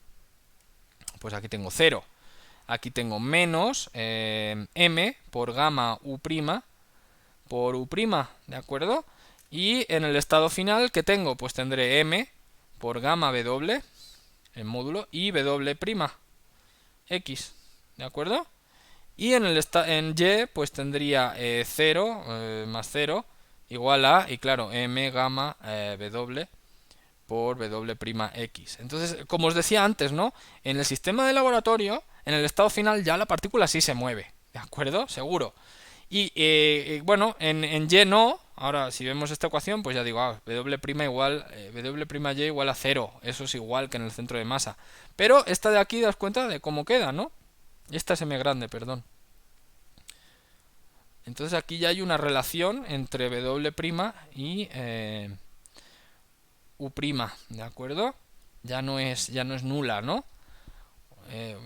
Pues aquí tengo 0. Aquí tengo menos m por gamma u' por u', ¿de acuerdo? Y en el estado final, ¿qué tengo? Pues tendré m por gamma w, el módulo, y w', x, ¿de acuerdo? Y en y, pues tendría 0 más 0 igual a, y claro, m gamma w por w', Entonces, como os decía antes, ¿no? En el sistema de laboratorio, en el estado final ya la partícula sí se mueve, ¿de acuerdo? Seguro. Y bueno, en y no. Ahora, si vemos esta ecuación, pues ya digo, w' igual, w', igual a 0. Eso es igual que en el centro de masa. Pero esta de aquí, das cuenta de cómo queda, ¿no? Esta es m grande, perdón. Entonces aquí ya hay una relación entre w' y u', ¿de acuerdo? Ya no es nula, ¿no?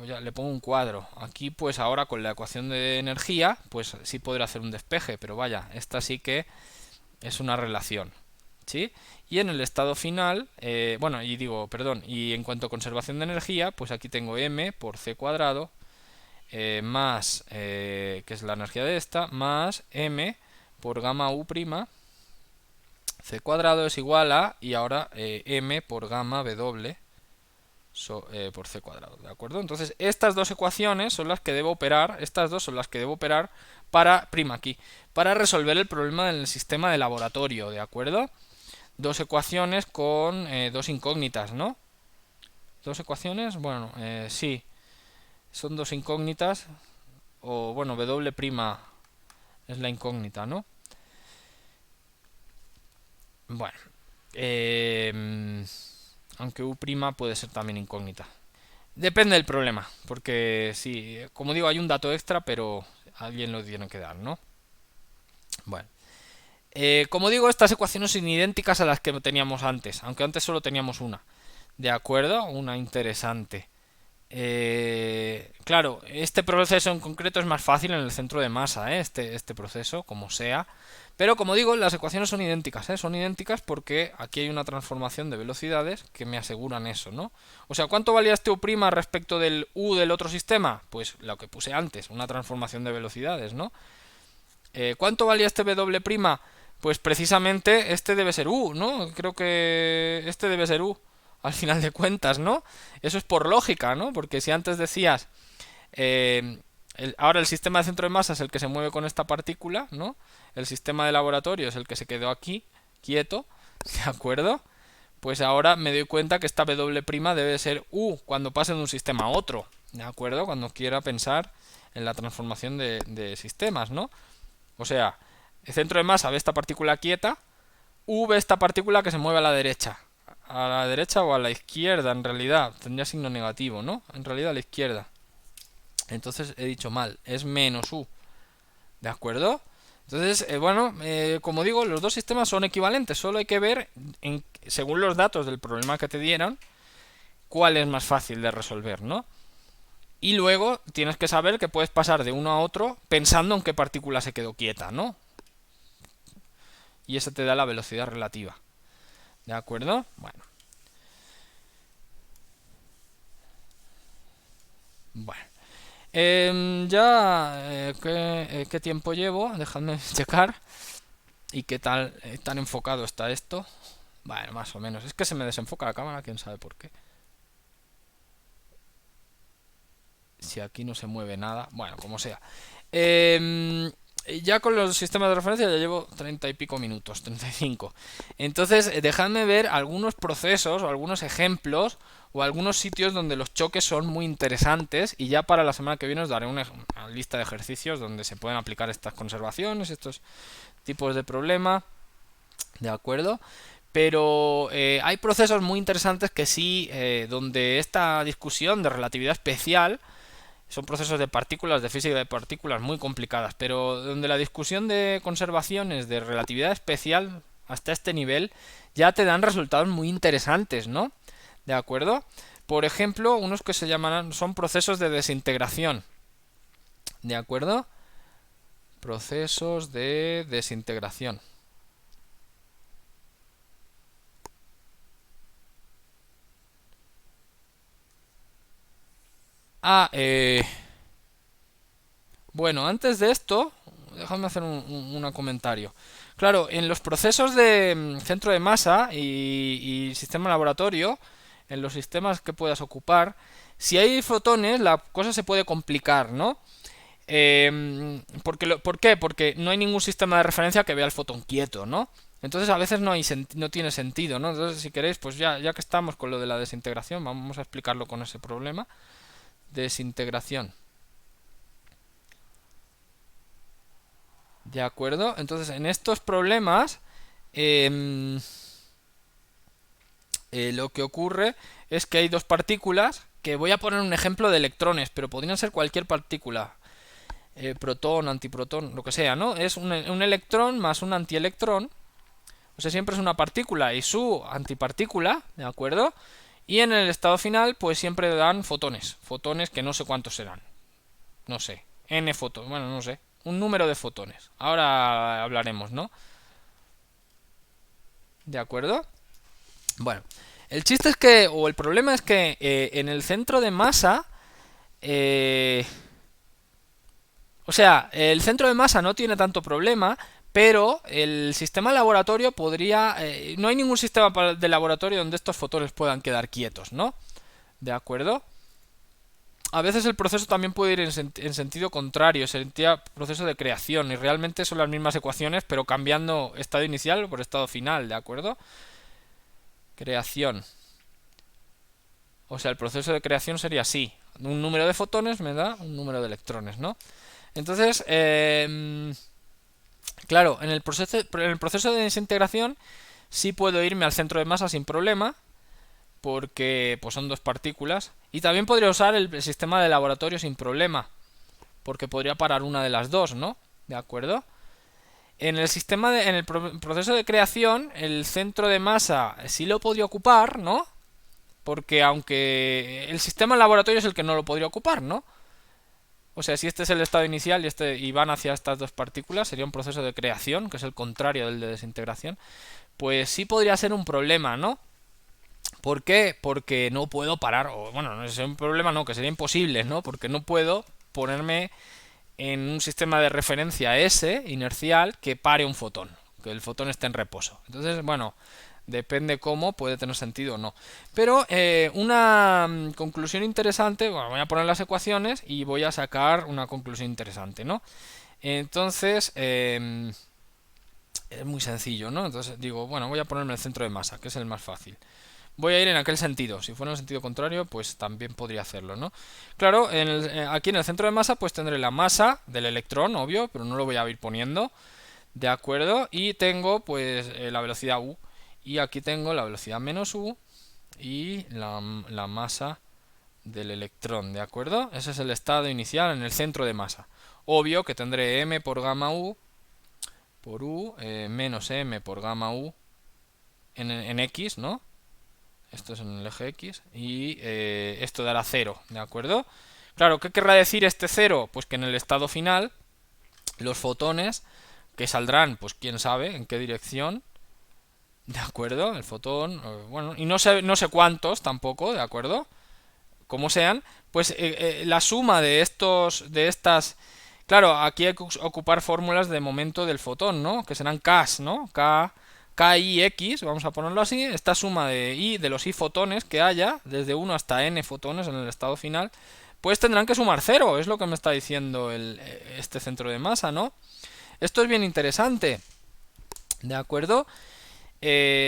Ya le pongo un cuadro. Aquí pues ahora con la ecuación de energía, pues sí podré hacer un despeje, pero vaya, esta sí que es una relación, ¿sí? Y en el estado final, bueno, y digo, perdón, y en cuanto a conservación de energía, pues aquí tengo m por c cuadrado más, que es la energía de esta, más m por gamma u', c cuadrado es igual a, y ahora m por gamma w por c cuadrado, ¿de acuerdo? Entonces estas dos ecuaciones son las que debo operar, estas dos son las que debo operar para, aquí, para resolver el problema del sistema de laboratorio, ¿de acuerdo? Dos ecuaciones con dos incógnitas, ¿no? Dos ecuaciones, bueno, sí, son dos incógnitas, o bueno, w' es la incógnita, ¿no? Bueno, aunque u' puede ser también incógnita. Depende del problema, porque sí, como digo, hay un dato extra, pero alguien lo tiene que dar, ¿no? Bueno, como digo, estas ecuaciones son idénticas a las que teníamos antes, aunque antes solo teníamos una. ¿De acuerdo? Una interesante. Claro, este proceso en concreto es más fácil en el centro de masa, este proceso, como sea. Pero como digo, las ecuaciones son idénticas, son idénticas porque aquí hay una transformación de velocidades que me aseguran eso, ¿no? O sea, ¿cuánto valía este u' respecto del u del otro sistema? Pues lo que puse antes, una transformación de velocidades, ¿no? ¿Cuánto valía este w'? Pues precisamente este debe ser u, ¿no? Creo que este debe ser u, al final de cuentas, ¿no? Eso es por lógica, ¿no? Porque si antes decías, ahora el sistema de centro de masa es el que se mueve con esta partícula, ¿no? El sistema de laboratorio es el que se quedó aquí, quieto, ¿de acuerdo? Pues ahora me doy cuenta que esta w' debe ser u cuando pase de un sistema a otro, ¿de acuerdo? Cuando quiera pensar en la transformación de sistemas, ¿no? O sea, el centro de masa ve esta partícula quieta, u ve esta partícula que se mueve a la derecha. A la derecha o a la izquierda, en realidad. Tendría signo negativo, ¿no? En realidad a la izquierda. Entonces he dicho mal, es menos u. ¿De acuerdo? Entonces, bueno, como digo, los dos sistemas son equivalentes. Solo hay que ver, según los datos del problema que te dieron, cuál es más fácil de resolver, ¿no? Y luego tienes que saber que puedes pasar de uno a otro pensando en qué partícula se quedó quieta, ¿no? Y eso te da la velocidad relativa. ¿De acuerdo? Bueno. Bueno. ¿Qué tiempo llevo? Dejadme checar. ¿Y qué tal tan enfocado está esto? Bueno, más o menos. Es que se me desenfoca la cámara, quién sabe por qué. Si aquí no se mueve nada. Bueno, como sea. Ya con los sistemas de referencia ya llevo 30 y pico minutos, 35. Entonces, dejadme ver algunos procesos o algunos ejemplos o algunos sitios donde los choques son muy interesantes, y ya para la semana que viene os daré una lista de ejercicios donde se pueden aplicar estas conservaciones, estos tipos de problema, ¿de acuerdo? Pero hay procesos muy interesantes que sí, donde esta discusión de relatividad especial son procesos de partículas, de física de partículas muy complicadas, pero donde la discusión de conservaciones de relatividad especial hasta este nivel ya te dan resultados muy interesantes, ¿no? ¿De acuerdo? Por ejemplo, unos que se llaman son procesos de desintegración. ¿De acuerdo? Procesos de desintegración. Ah, bueno, antes de esto, déjame hacer un comentario. Claro, en los procesos de centro de masa y sistema laboratorio, en los sistemas que puedas ocupar, si hay fotones, la cosa se puede complicar, ¿no? ¿Por qué? Porque no hay ningún sistema de referencia que vea el fotón quieto, ¿no? Entonces a veces no tiene sentido, ¿no? Entonces, si queréis, pues ya que estamos con lo de la desintegración, vamos a explicarlo con ese problema. Desintegración. ¿De acuerdo? Entonces, en estos problemas, em, lo que ocurre es que hay dos partículas, que voy a poner un ejemplo de electrones, pero podrían ser cualquier partícula, protón, antiprotón, lo que sea, ¿no? Es un electrón más un antielectrón, o sea, siempre es una partícula y su antipartícula, ¿de acuerdo? Y en el estado final, pues siempre dan fotones, fotones que no sé cuántos serán, no sé, n fotones, bueno, no sé, un número de fotones. Ahora hablaremos, ¿no? ¿De acuerdo? Bueno, el chiste es que, o el problema es que en el centro de masa, eh, o sea, el centro de masa no tiene tanto problema, pero el sistema laboratorio podría, no hay ningún sistema de laboratorio donde estos fotones puedan quedar quietos, ¿no? ¿De acuerdo? A veces el proceso también puede ir en sentido contrario, sería proceso de creación, y realmente son las mismas ecuaciones, pero cambiando estado inicial por estado final, ¿de acuerdo? Creación. O sea, el proceso de creación sería así. Un número de fotones me da un número de electrones, ¿no? Entonces, claro, en el proceso de desintegración sí puedo irme al centro de masa sin problema, porque pues son dos partículas. Y también podría usar el sistema de laboratorio sin problema, porque podría parar una de las dos, ¿no? ¿De acuerdo? En el proceso de creación, el centro de masa sí lo podría ocupar, ¿no? Porque aunque el sistema laboratorio es el que no lo podría ocupar, ¿no? O sea, si este es el estado inicial y van hacia estas dos partículas, sería un proceso de creación, que es el contrario del de desintegración. Pues sí podría ser un problema, ¿no? ¿Por qué? Porque no puedo parar, o bueno, no es un problema, no, que sería imposible, ¿no? Porque no puedo ponerme en un sistema de referencia S inercial que pare un fotón, que el fotón esté en reposo. Entonces, bueno, depende cómo, puede tener sentido o no. Pero una conclusión interesante, bueno, voy a poner las ecuaciones y voy a sacar una conclusión interesante, ¿no? Entonces, es muy sencillo, ¿no? Entonces digo, bueno, voy a ponerme el centro de masa, que es el más fácil. Voy a ir en aquel sentido. Si fuera en el sentido contrario, pues también podría hacerlo, ¿no? Claro, aquí en el centro de masa, pues tendré la masa del electrón, obvio, pero no lo voy a ir poniendo, ¿de acuerdo? Y tengo, pues, la velocidad u. Y aquí tengo la velocidad menos u y la masa del electrón, ¿de acuerdo? Ese es el estado inicial en el centro de masa. Obvio que tendré m por gamma u por u menos m por gamma u en x, ¿no? Esto es en el eje X y esto dará 0, ¿de acuerdo? Claro, ¿qué querrá decir este 0? Pues que en el estado final los fotones que saldrán, pues quién sabe en qué dirección, ¿de acuerdo? El fotón, bueno, y no sé cuántos tampoco, ¿de acuerdo? como sean, pues la suma de estas... Claro, aquí hay que ocupar fórmulas de momento del fotón, ¿no? Que serán Ks, ¿no? K, I, X, vamos a ponerlo así. Esta suma de los I fotones que haya, desde 1 hasta N fotones en el estado final, pues tendrán que sumar 0, es lo que me está diciendo este centro de masa, ¿no? Esto es bien interesante, ¿de acuerdo?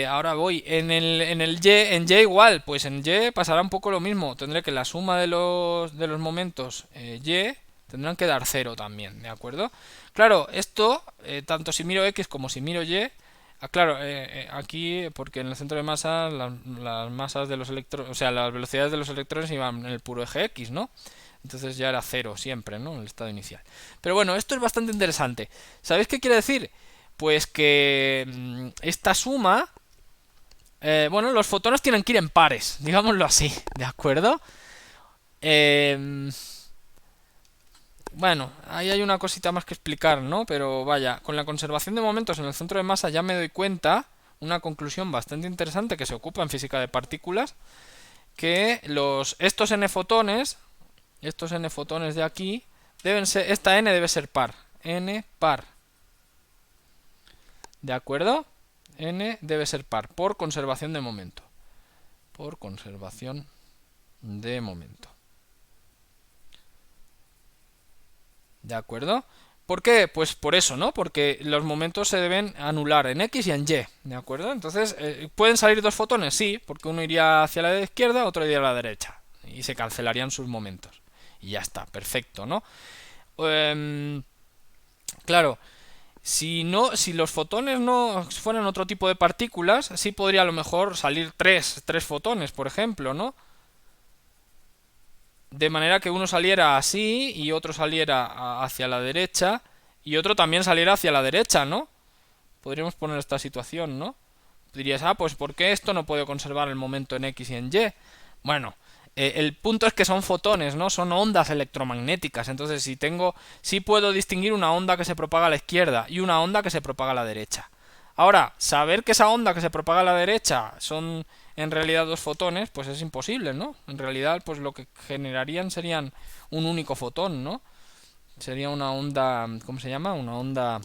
Ahora voy, en Y igual, pues en Y pasará un poco lo mismo. Tendré que la suma de los momentos Y tendrán que dar 0 también, ¿de acuerdo? Claro, esto, tanto si miro X como si miro Y, claro, aquí, porque en el centro de masa las masas de los electrones, o sea, las velocidades de los electrones iban en el puro eje X, ¿no? Entonces ya era 0 siempre, ¿no? En el estado inicial. Pero bueno, esto es bastante interesante. ¿Sabéis qué quiere decir? Pues que esta suma, bueno, los fotones tienen que ir en pares, digámoslo así, ¿de acuerdo? Eh, bueno, ahí hay una cosita más que explicar, ¿no? Pero vaya, con la conservación de momentos en el centro de masa ya me doy cuenta, una conclusión bastante interesante que se ocupa en física de partículas, que estos n fotones de aquí, esta n debe ser par, n par, ¿de acuerdo? N debe ser par, por conservación de momento. Por conservación de momento. ¿De acuerdo? ¿Por qué? Pues por eso, ¿no? Porque los momentos se deben anular en X y en Y, ¿de acuerdo? Entonces, ¿pueden salir dos fotones? Sí, porque uno iría hacia la izquierda, otro iría a la derecha. Y se cancelarían sus momentos. Y ya está, perfecto, ¿no? Claro, si los fotones no fueran otro tipo de partículas, sí podría a lo mejor salir tres fotones, por ejemplo, ¿no? De manera que uno saliera así y otro saliera hacia la derecha y otro también saliera hacia la derecha, ¿no? Podríamos poner esta situación, ¿no? Dirías, pues ¿por qué esto no puede conservar el momento en X y en Y? Bueno, el punto es que son fotones, ¿no? Son ondas electromagnéticas. Entonces, sí puedo distinguir una onda que se propaga a la izquierda y una onda que se propaga a la derecha. Ahora, saber que esa onda que se propaga a la derecha son en realidad dos fotones, pues es imposible, ¿no? En realidad, pues lo que generarían serían un único fotón, ¿no? Sería una onda, ¿cómo se llama? Una onda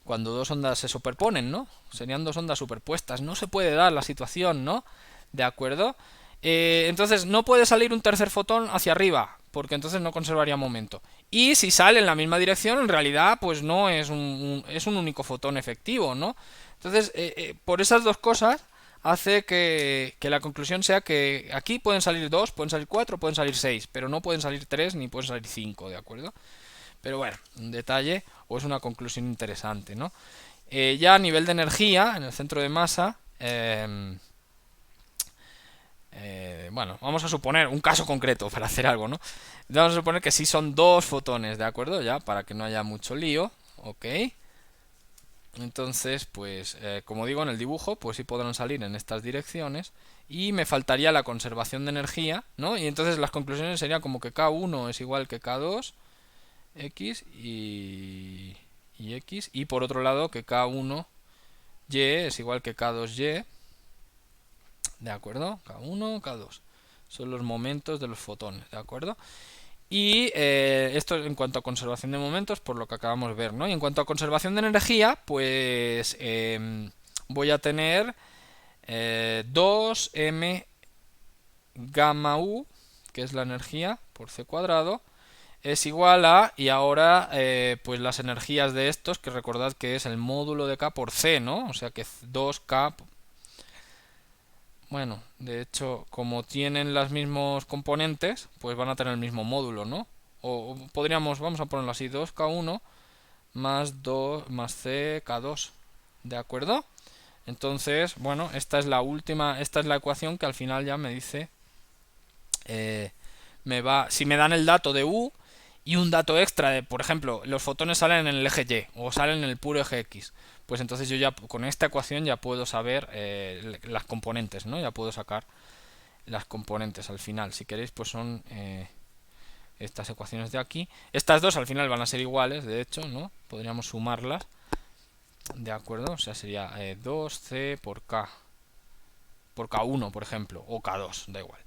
cuando dos ondas se superponen, ¿no? Serían dos ondas superpuestas. No se puede dar la situación, ¿no? ¿De acuerdo? Entonces no puede salir un tercer fotón hacia arriba, porque entonces no conservaría momento. Y si sale en la misma dirección, en realidad, pues no es es un único fotón efectivo, ¿no? Entonces, por esas dos cosas, hace que la conclusión sea que aquí pueden salir dos, pueden salir cuatro, pueden salir seis, pero no pueden salir tres ni pueden salir cinco, ¿de acuerdo? Pero bueno, un detalle o es una conclusión interesante, ¿no? Ya a nivel de energía, en el centro de masa, bueno, vamos a suponer un caso concreto para hacer algo, ¿no? Vamos a suponer que sí son dos fotones, ¿de acuerdo? Ya, para que no haya mucho lío, ¿ok? Entonces, pues, como digo en el dibujo, pues sí podrán salir en estas direcciones y me faltaría la conservación de energía, ¿no? Y entonces las conclusiones serían como que K1 es igual que K2, X y X, y por otro lado que K1 Y es igual que K2Y, ¿de acuerdo? K1, K2 son los momentos de los fotones, ¿de acuerdo? Y esto en cuanto a conservación de momentos, por lo que acabamos de ver, ¿no? Y en cuanto a conservación de energía, pues voy a tener 2m gamma u, que es la energía por c cuadrado, es igual a, y ahora pues las energías de estos, que recordad que es el módulo de K por C, ¿no? O sea que 2K, bueno, de hecho, como tienen los mismos componentes, pues van a tener el mismo módulo, ¿no? O podríamos, vamos a ponerlo así, 2K1 más 2 más CK2, ¿de acuerdo? Entonces, bueno, esta es la ecuación que al final ya me dice, si me dan el dato de U, y un dato extra de, por ejemplo, los fotones salen en el eje Y o salen en el puro eje X, pues entonces yo ya con esta ecuación ya puedo saber las componentes, ¿no? Ya puedo sacar las componentes al final. Si queréis, pues son estas ecuaciones de aquí. Estas dos al final van a ser iguales, de hecho, ¿no? Podríamos sumarlas, ¿de acuerdo? O sea, sería 2C por K por K1, por ejemplo, o K2, da igual.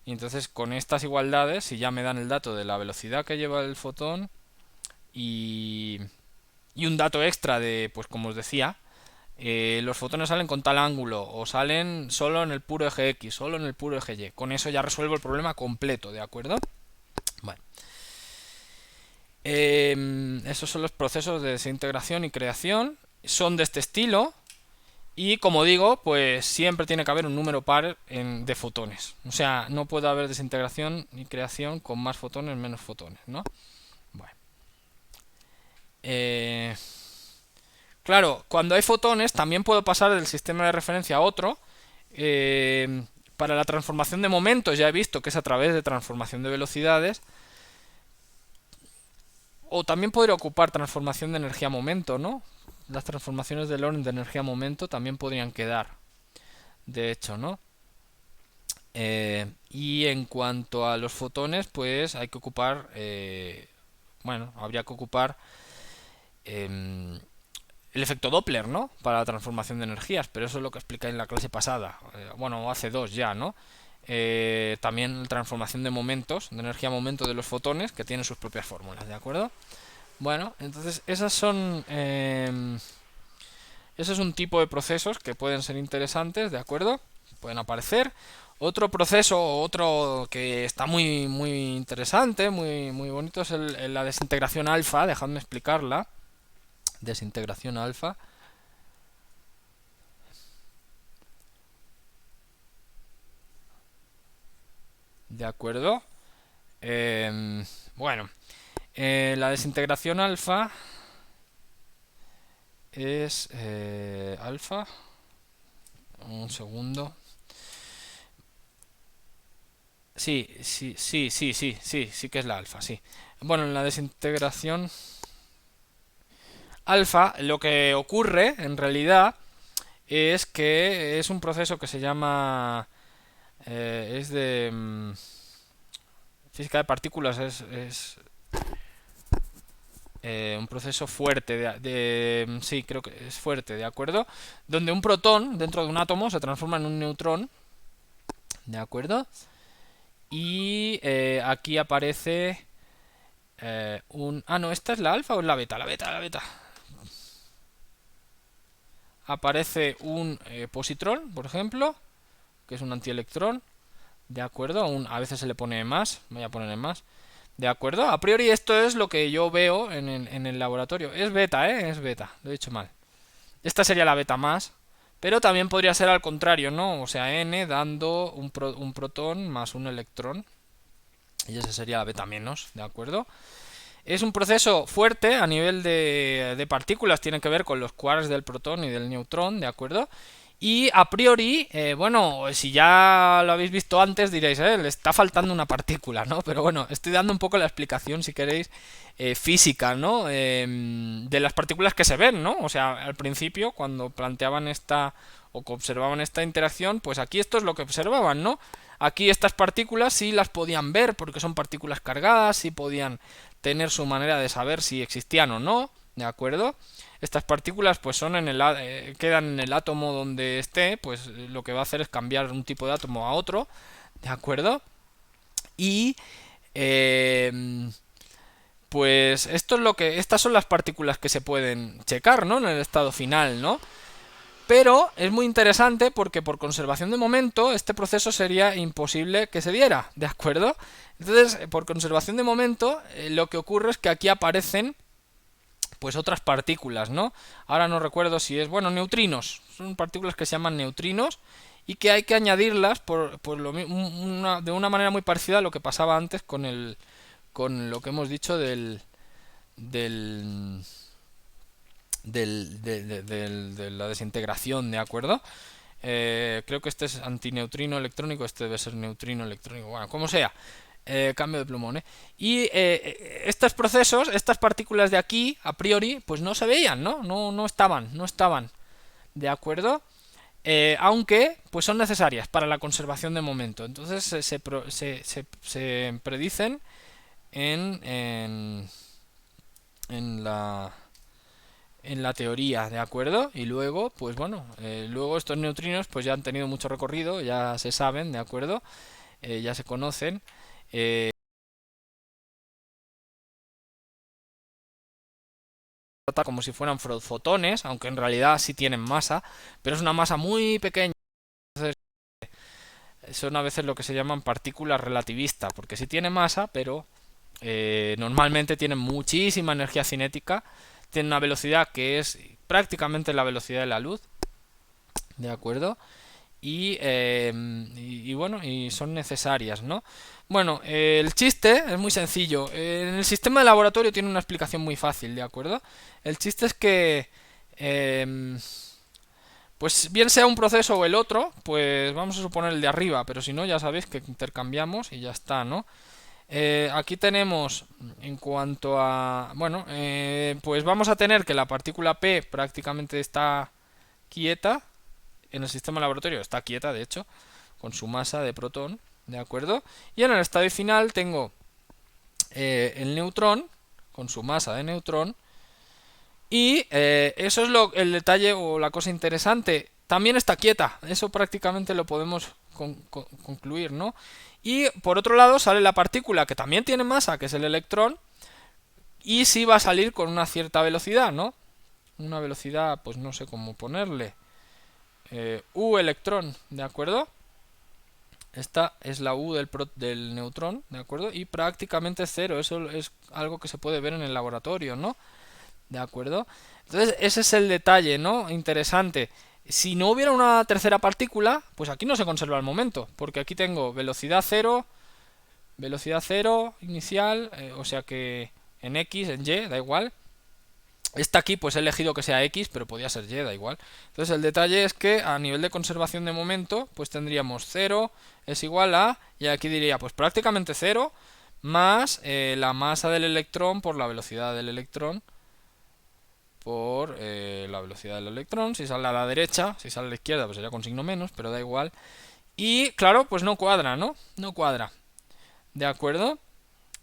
Y entonces con estas igualdades, si ya me dan el dato de la velocidad que lleva el fotón y, y un dato extra de, pues como os decía, los fotones salen con tal ángulo o salen solo en el puro eje X, solo en el puro eje Y. Con eso ya resuelvo el problema completo, ¿de acuerdo? Bueno. Esos son los procesos de desintegración y creación. Son de este estilo. Y como digo, pues siempre tiene que haber un número par de fotones. O sea, no puede haber desintegración ni creación con más fotones, menos fotones, ¿no? Bueno. Claro, cuando hay fotones también puedo pasar del sistema de referencia a otro. Para la transformación de momentos ya he visto que es a través de transformación de velocidades. O también podría ocupar transformación de energía-momento, ¿no? Las transformaciones de Lorentz de energía-momento también podrían quedar, de hecho, ¿no? Y en cuanto a los fotones, pues hay que ocupar, bueno, habría que ocupar el efecto Doppler, ¿no? Para la transformación de energías, pero eso es lo que expliqué en la clase pasada, bueno, hace dos ya, ¿no? También la transformación de momentos, de energía-momento de los fotones, que tienen sus propias fórmulas, ¿de acuerdo? Bueno, entonces esas son... ese es un tipo de procesos que pueden ser interesantes, ¿de acuerdo? Pueden aparecer. Otro proceso, otro que está muy interesante, muy bonito, es la desintegración alfa. Dejadme explicarla. Desintegración alfa. ¿De acuerdo? Bueno, la desintegración alfa es alfa. Un segundo. Sí que es la alfa, sí. Bueno, en la desintegración alfa lo que ocurre en realidad es que es un proceso que se llama es de física de partículas, es un proceso fuerte sí, creo que es fuerte, ¿de acuerdo? Donde un protón dentro de un átomo se transforma en un neutrón, ¿de acuerdo? Y aquí aparece ah, no, ¿esta es la alfa o es la beta? La beta. Aparece un positrón, por ejemplo, que es un antielectrón, ¿de acuerdo? A veces se le pone más, voy a poner en más, ¿de acuerdo? A priori esto es lo que yo veo en el laboratorio. Es beta, es beta, lo he dicho mal. Esta sería la beta más, pero también podría ser al contrario, ¿no? O sea, n dando un protón más un electrón, y esa sería la beta menos, ¿de acuerdo? Es un proceso fuerte a nivel de partículas, tiene que ver con los quarks del protón y del neutrón, ¿de acuerdo? Y a priori, bueno, si ya lo habéis visto antes diréis, le está faltando una partícula, ¿no? Pero bueno, estoy dando un poco la explicación, si queréis, física, ¿no? De las partículas que se ven, ¿no? O sea, al principio, cuando planteaban esta o que observaban esta interacción, pues aquí esto es lo que observaban, ¿no? Aquí estas partículas sí las podían ver porque son partículas cargadas, sí podían tener su manera de saber si existían o no, ¿de acuerdo? Estas partículas pues son quedan en el átomo donde esté, pues lo que va a hacer es cambiar un tipo de átomo a otro, ¿de acuerdo? Y pues estas son las partículas que se pueden checar, ¿no? En el estado final, ¿no? Pero es muy interesante porque por conservación de momento este proceso sería imposible que se diera, ¿de acuerdo? Entonces, por conservación de momento, lo que ocurre es que aquí aparecen pues otras partículas, ¿no? Ahora no recuerdo si es, bueno, neutrinos. Son partículas que se llaman neutrinos y que hay que añadirlas de una manera muy parecida a lo que pasaba antes con lo que hemos dicho de la desintegración, ¿de acuerdo? Creo que este es antineutrino electrónico, este debe ser neutrino electrónico, bueno, como sea. Cambio de plumón, Y estos procesos, estas partículas de aquí, a priori, pues no se veían, ¿no? No estaban, ¿de acuerdo? Aunque, pues son necesarias para la conservación de momento. Entonces se predicen en la en la teoría, ¿de acuerdo? Y luego, pues bueno, luego estos neutrinos pues ya han tenido mucho recorrido, ya se saben, ¿de acuerdo? Ya se conocen. Como si fueran fotones, aunque en realidad sí tienen masa, pero es una masa muy pequeña. Entonces, son a veces lo que se llaman partículas relativistas, porque sí tiene masa, pero normalmente tienen muchísima energía cinética, tienen una velocidad que es prácticamente la velocidad de la luz, ¿de acuerdo? Y bueno, y son necesarias, ¿no? Bueno, el chiste es muy sencillo. En el sistema de laboratorio tiene una explicación muy fácil, ¿de acuerdo? El chiste es que, pues bien sea un proceso o el otro, pues vamos a suponer el de arriba, pero si no, ya sabéis que intercambiamos y ya está, ¿no? Aquí tenemos, en cuanto a... Bueno, pues vamos a tener que la partícula P prácticamente está quieta. En el sistema laboratorio está quieta, de hecho, con su masa de protón, ¿de acuerdo? Y en el estado final tengo el neutrón, con su masa de neutrón, y eso es el detalle o la cosa interesante. También está quieta, eso prácticamente lo podemos concluir, ¿no? Y por otro lado sale la partícula que también tiene masa, que es el electrón, y sí va a salir con una cierta velocidad, ¿no? Una velocidad, pues no sé cómo ponerle. U electrón, ¿de acuerdo? Esta es la U del neutrón, ¿de acuerdo? Y prácticamente cero, eso es algo que se puede ver en el laboratorio, ¿no? ¿De acuerdo? Entonces, ese es el detalle, ¿no? Interesante. Si no hubiera una tercera partícula, pues aquí no se conserva el momento, porque aquí tengo velocidad cero inicial, o sea que en X, en Y, da igual. Esta aquí pues he elegido que sea X, pero podía ser Y, da igual. Entonces el detalle es que a nivel de conservación de momento, pues tendríamos 0 es igual a, y aquí diría pues prácticamente 0, más la masa del electrón por la velocidad del electrón, por la velocidad del electrón. Si sale a la derecha, si sale a la izquierda, pues sería con signo menos, pero da igual. Y claro, pues no cuadra, ¿no? No cuadra. ¿De acuerdo?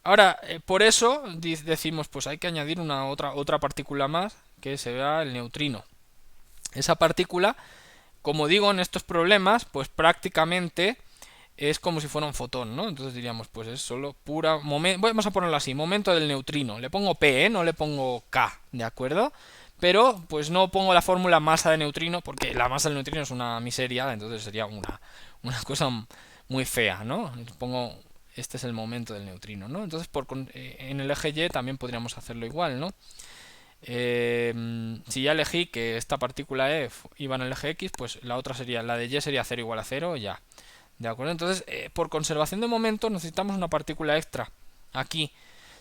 Ahora, por eso decimos, pues hay que añadir otra partícula más, que será el neutrino. Esa partícula, como digo, en estos problemas, pues prácticamente es como si fuera un fotón, ¿no? Entonces diríamos, pues es solo pura momento, vamos a ponerlo así, momento del neutrino. Le pongo P, no le pongo K, ¿de acuerdo? Pero pues no pongo la fórmula masa de neutrino, porque la masa del neutrino es una miseria, entonces sería una cosa muy fea, ¿no? Pongo este es el momento del neutrino, ¿no? Entonces en el eje Y también podríamos hacerlo igual, ¿no? Si ya elegí que esta partícula E iba en el eje X, pues la otra sería, la de Y sería 0 igual a 0, ya. ¿De acuerdo? Entonces, por conservación de momento necesitamos una partícula extra. Aquí.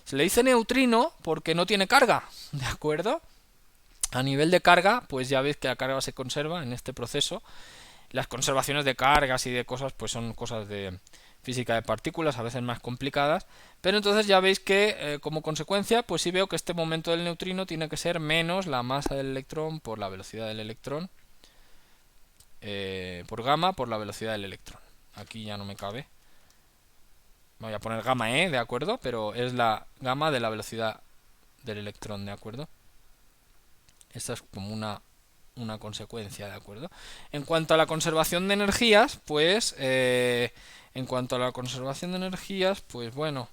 Se le dice neutrino porque no tiene carga, ¿de acuerdo? A nivel de carga, pues ya veis que la carga se conserva en este proceso. Las conservaciones de cargas y de cosas, pues son cosas de física de partículas, a veces más complicadas. Pero entonces ya veis que como consecuencia, pues sí veo que este momento del neutrino tiene que ser menos la masa del electrón por la velocidad del electrón, por gamma por la velocidad del electrón. Aquí ya no me cabe. Voy a poner gamma E, ¿de acuerdo? Pero es la gamma de la velocidad del electrón, ¿de acuerdo? Esta es como una consecuencia, ¿de acuerdo? En cuanto a la conservación de energías, pues bueno,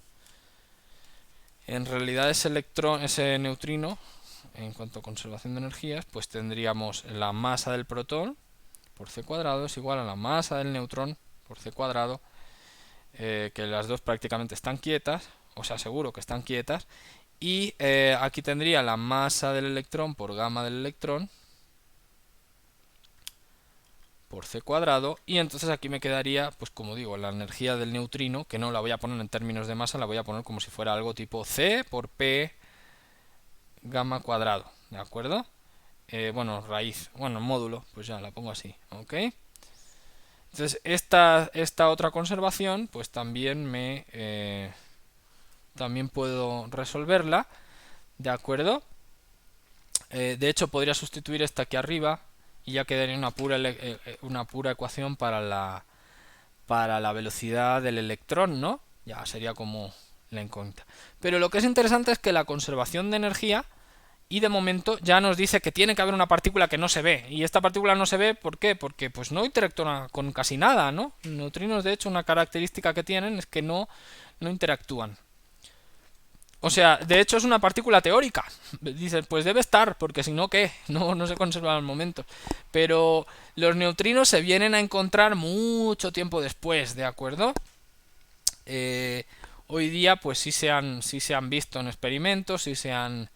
en realidad ese neutrino, en cuanto a conservación de energías, pues tendríamos la masa del protón por c cuadrado es igual a la masa del neutrón por c cuadrado, que las dos prácticamente están quietas, o sea, seguro que están quietas, y aquí tendría la masa del electrón por gamma del electrón por c cuadrado, y entonces aquí me quedaría, pues como digo, la energía del neutrino, que no la voy a poner en términos de masa, la voy a poner como si fuera algo tipo c por p gamma cuadrado, ¿de acuerdo? Bueno, raíz, bueno, módulo, pues ya la pongo así, ¿ok? Entonces esta otra conservación, pues también puedo resolverla, ¿de acuerdo? De hecho podría sustituir esta aquí arriba y ya quedaría una pura ecuación para la velocidad del electrón, ¿no? Ya sería como la incógnita. Pero lo que es interesante es que la conservación de energía y de momento ya nos dice que tiene que haber una partícula que no se ve. Y esta partícula no se ve, ¿por qué? Porque pues no interactúa con casi nada, ¿no? Neutrinos, de hecho, una característica que tienen es que no interactúan. O sea, de hecho es una partícula teórica. Dices, pues debe estar, porque si no, ¿qué? No se conserva al momento. Pero los neutrinos se vienen a encontrar mucho tiempo después, ¿de acuerdo? Hoy día, pues sí se han visto en experimentos, sí se han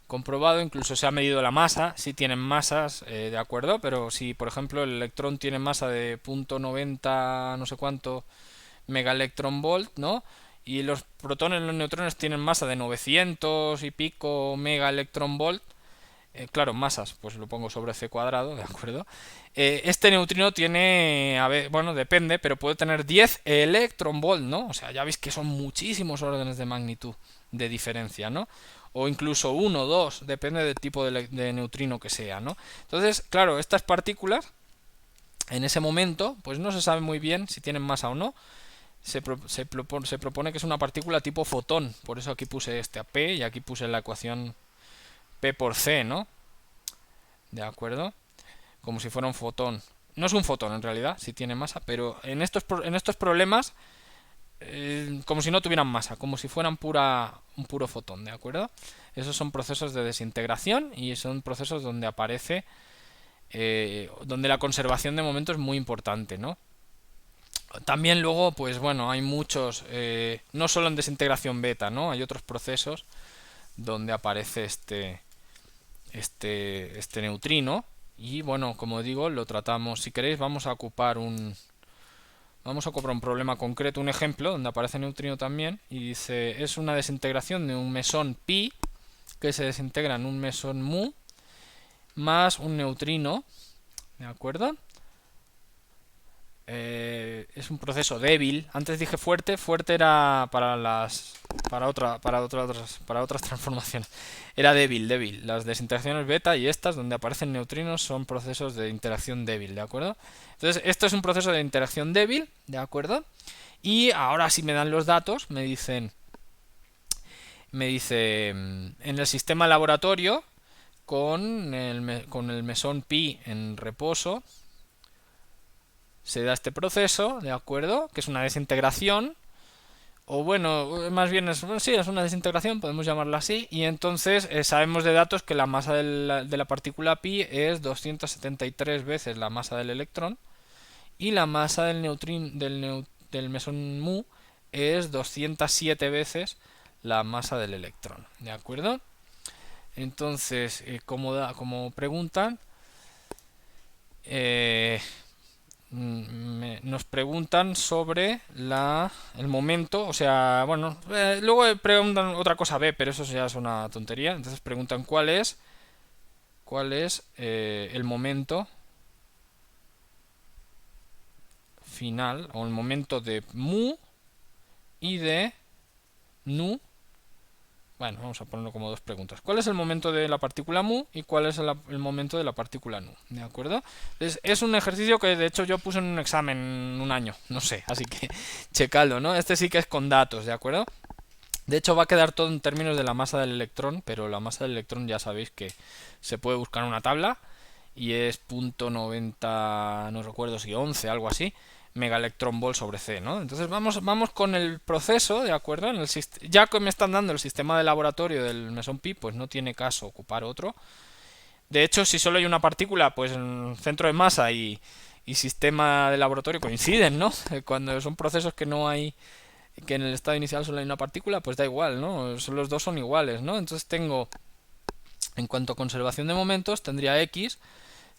comprobado, incluso se ha medido la masa, sí tienen masas, ¿de acuerdo? Pero si, por ejemplo, el electrón tiene masa de 0.90 no sé cuánto megaelectronvolt, ¿no? Y los protones, los neutrones tienen masa de 900 y pico megaelectronvolt. Claro, masas, pues lo pongo sobre c cuadrado, ¿de acuerdo? Este neutrino tiene, a ver, bueno, depende, pero puede tener 10 electronvolt, ¿no? O sea, ya veis que son muchísimos órdenes de magnitud de diferencia, ¿no? O incluso 1 o 2, depende del tipo de neutrino que sea, ¿no? Entonces, claro, estas partículas, en ese momento, pues no se sabe muy bien si tienen masa o no. Se propone que es una partícula tipo fotón, por eso aquí puse este a P y aquí puse la ecuación P por C, ¿no? ¿De acuerdo? Como si fuera un fotón. No es un fotón en realidad, si tiene masa, pero en estos problemas, como si no tuvieran masa, como si fueran un puro fotón, ¿de acuerdo? Esos son procesos de desintegración y son procesos donde aparece, donde la conservación de momento es muy importante, ¿no? También luego, pues bueno, hay muchos, no solo en desintegración beta, ¿no? Hay otros procesos donde aparece este neutrino y bueno, como digo, lo tratamos. Si queréis, vamos a ocupar un problema concreto, un ejemplo donde aparece neutrino también y dice, es una desintegración de un mesón pi que se desintegra en un mesón mu más un neutrino, ¿de acuerdo? Es un proceso débil. Antes dije fuerte, fuerte era para otras transformaciones. Era débil. Las desintegraciones beta y estas donde aparecen neutrinos son procesos de interacción débil, ¿de acuerdo? Entonces, esto es un proceso de interacción débil, ¿de acuerdo? Y ahora si me dan los datos, me dice en el sistema laboratorio con el mesón pi en reposo se da este proceso, ¿de acuerdo? Que es una desintegración, o bueno, más bien sí, es una desintegración, podemos llamarla así, y entonces sabemos de datos que la masa de la partícula pi es 273 veces la masa del electrón, y la masa del del mesón mu es 207 veces la masa del electrón, ¿de acuerdo? Entonces, como preguntan, nos preguntan sobre el momento, o sea, bueno, luego preguntan otra cosa B, pero eso ya es una tontería. Entonces preguntan cuál es el momento final o el momento de mu y de nu. Bueno, vamos a ponerlo como dos preguntas. ¿Cuál es el momento de la partícula mu y cuál es el momento de la partícula nu? ¿De acuerdo? Entonces, es un ejercicio que de hecho yo puse en un examen un año, no sé, así que checadlo, ¿no? Este sí que es con datos, ¿de acuerdo? De hecho va a quedar todo en términos de la masa del electrón, pero la masa del electrón ya sabéis que se puede buscar en una tabla y es .90, no recuerdo si 11, algo así, megaelectronvolt sobre C, ¿no? Entonces vamos con el proceso, ¿de acuerdo? Ya que me están dando el sistema de laboratorio del mesón pi, pues no tiene caso ocupar otro. De hecho, si solo hay una partícula, pues en centro de masa y sistema de laboratorio coinciden, ¿no? Cuando son procesos que no hay, que en el estado inicial solo hay una partícula, pues da igual, ¿no? Los dos son iguales, ¿no? Entonces tengo, en cuanto a conservación de momentos, tendría X,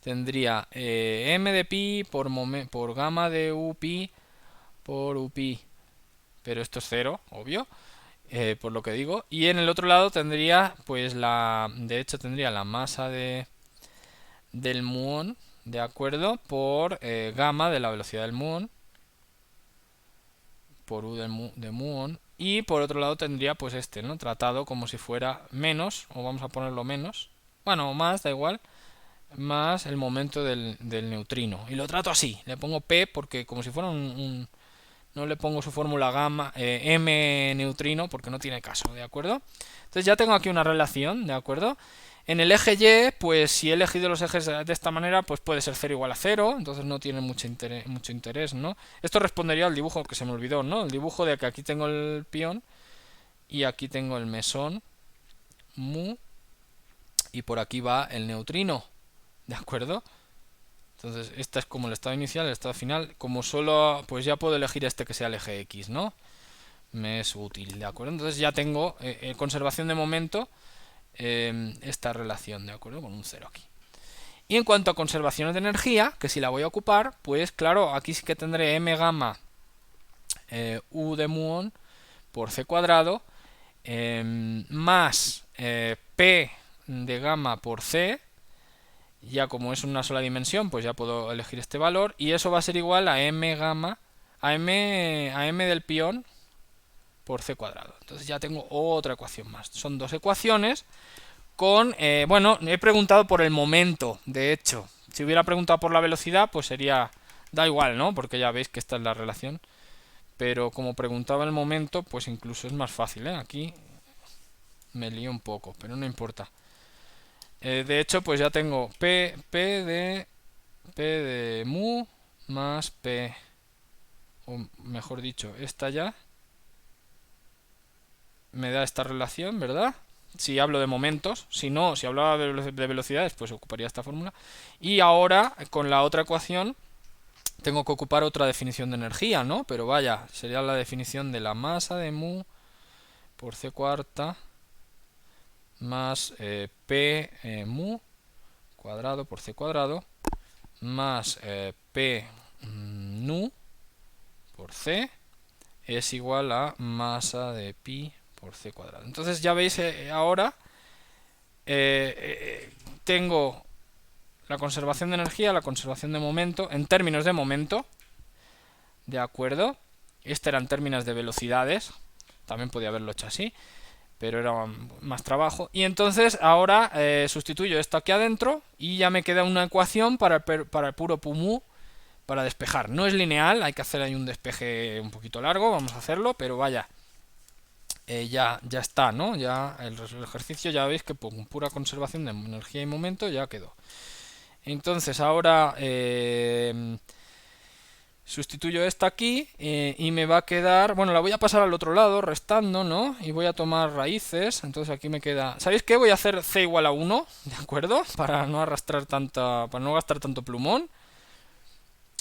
tendría m de pi por gamma de u pi por u pi, pero esto es cero, obvio, por lo que digo. Y en el otro lado tendría, pues de hecho tendría la masa del muón, ¿de acuerdo? Por gamma de la velocidad del muón, por u de muón. Y por otro lado tendría pues ¿no? Tratado como si fuera menos, o vamos a ponerlo menos, bueno, o más, da igual, más el momento del neutrino. Y lo trato así, le pongo P porque como si fuera no le pongo su fórmula gamma, m neutrino, porque no tiene caso, ¿de acuerdo? Entonces ya tengo aquí una relación, ¿de acuerdo? En el eje Y, pues si he elegido los ejes de esta manera, pues puede ser 0 igual a 0, entonces no tiene mucho interés, ¿no? Esto respondería al dibujo que se me olvidó, ¿no? El dibujo de que aquí tengo el peón y aquí tengo el mesón, mu, y por aquí va el neutrino, ¿de acuerdo? Entonces, esta es como el estado inicial, el estado final. Como solo, pues ya puedo elegir este que sea el eje X, ¿no? Me es útil, ¿de acuerdo? Entonces ya tengo conservación de momento, esta relación, ¿de acuerdo? Con un 0 aquí. Y en cuanto a conservación de energía, que si la voy a ocupar, pues claro, aquí sí que tendré m gamma u de muon por c cuadrado más p de gamma por c. Ya como es una sola dimensión, pues ya puedo elegir este valor, y eso va a ser igual a m gamma a m del pión por c cuadrado. Entonces ya tengo otra ecuación más. Son dos ecuaciones con, bueno, he preguntado por el momento, de hecho. Si hubiera preguntado por la velocidad, pues sería, da igual, ¿no? Porque ya veis que esta es la relación. Pero como preguntaba el momento, pues incluso es más fácil, ¿eh? Aquí me lío un poco, pero no importa. De hecho, pues ya tengo P de mu más P, o mejor dicho, esta ya me da esta relación, ¿verdad? Si hablo de momentos, si no, si hablaba de velocidades, pues ocuparía esta fórmula. Y ahora, con la otra ecuación, tengo que ocupar otra definición de energía, ¿no? Pero vaya, sería la definición de la masa de mu por c cuarta más p mu cuadrado por c cuadrado más p nu por c es igual a masa de pi por c cuadrado. Entonces ya veis ahora tengo la conservación de energía, la conservación de momento, en términos de momento, ¿de acuerdo? Este era en términos de velocidades, también podía haberlo hecho así, pero era más trabajo. Y entonces ahora sustituyo esto aquí adentro y ya me queda una ecuación para el puro PUMU para despejar. No es lineal, hay que hacer ahí un despeje un poquito largo, vamos a hacerlo, pero vaya, ya está, ¿no? Ya el ejercicio ya veis que con pura conservación de energía y momento ya quedó. Entonces ahora sustituyo esta aquí y me va a quedar... Bueno, la voy a pasar al otro lado restando, ¿no? Y voy a tomar raíces, entonces aquí me queda... ¿Sabéis qué? Voy a hacer c igual a 1, ¿de acuerdo? Para no arrastrar tanta... para no gastar tanto plumón.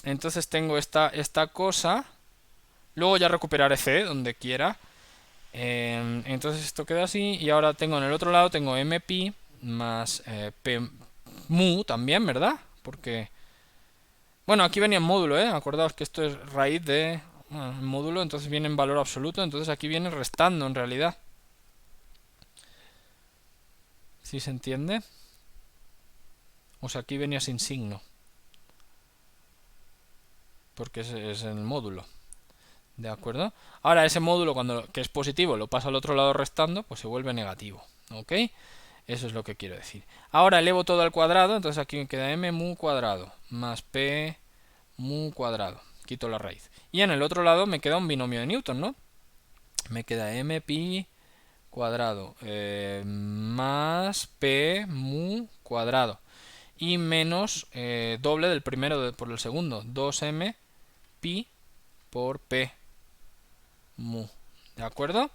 Entonces tengo esta cosa. Luego ya recuperaré c donde quiera. Entonces esto queda así. Y ahora tengo en el otro lado, tengo m pi más p mu también, ¿verdad? Porque... Bueno, aquí venía en módulo, ¿eh? Acordaos que esto es raíz de módulo, entonces viene en valor absoluto, entonces aquí viene restando en realidad. ¿Sí se entiende? O sea, aquí venía sin signo. Porque es el módulo. ¿De acuerdo? Ahora ese módulo, que es positivo, lo paso al otro lado restando, pues se vuelve negativo. ¿Ok? Eso es lo que quiero decir. Ahora elevo todo al cuadrado, entonces aquí me queda m mu cuadrado más p mu cuadrado. Quito la raíz. Y en el otro lado me queda un binomio de Newton, ¿no? Me queda m pi cuadrado más p mu cuadrado. Y menos doble del primero por el segundo. 2m pi por p mu. ¿De acuerdo?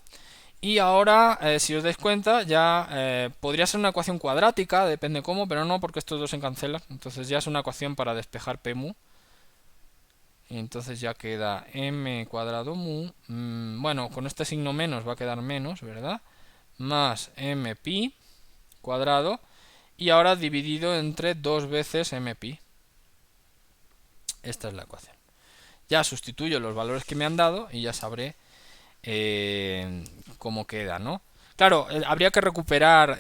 Y ahora, si os dais cuenta, ya podría ser una ecuación cuadrática, depende cómo, pero no, porque estos dos se cancelan. Entonces ya es una ecuación para despejar p mu. Y entonces ya queda m cuadrado mu. Bueno, con este signo menos va a quedar menos, ¿verdad? Más m pi cuadrado. Y ahora dividido entre 2 veces m pi. Esta es la ecuación. Ya sustituyo los valores que me han dado y ya sabré cómo queda, ¿no? Claro, habría que recuperar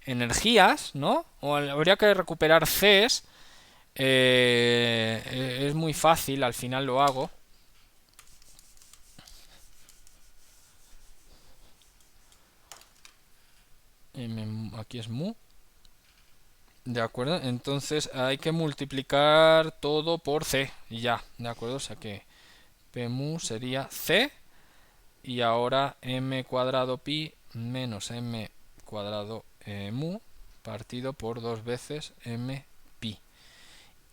energías, ¿no? O habría que recuperar Cs. Es muy fácil, al final lo hago. Aquí es mu. De acuerdo, entonces hay que multiplicar todo por c y ya, de acuerdo, o sea que p mu sería c y ahora m cuadrado pi menos m cuadrado mu partido por 2 veces m pi.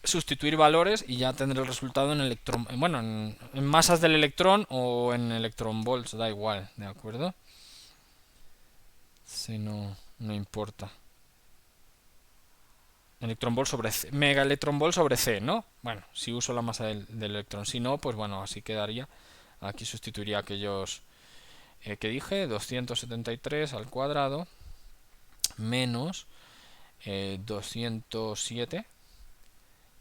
Sustituir valores y ya tendré el resultado en electrón, bueno, en masas del electrón o en electronvolts, da igual, ¿de acuerdo? Si no, no importa. Electronvolt sobre C, mega electronvolt sobre C, ¿no? Bueno, si uso la masa del electrón, si no, pues bueno, así quedaría. Aquí sustituiría aquellos que dije, 273 al cuadrado menos 207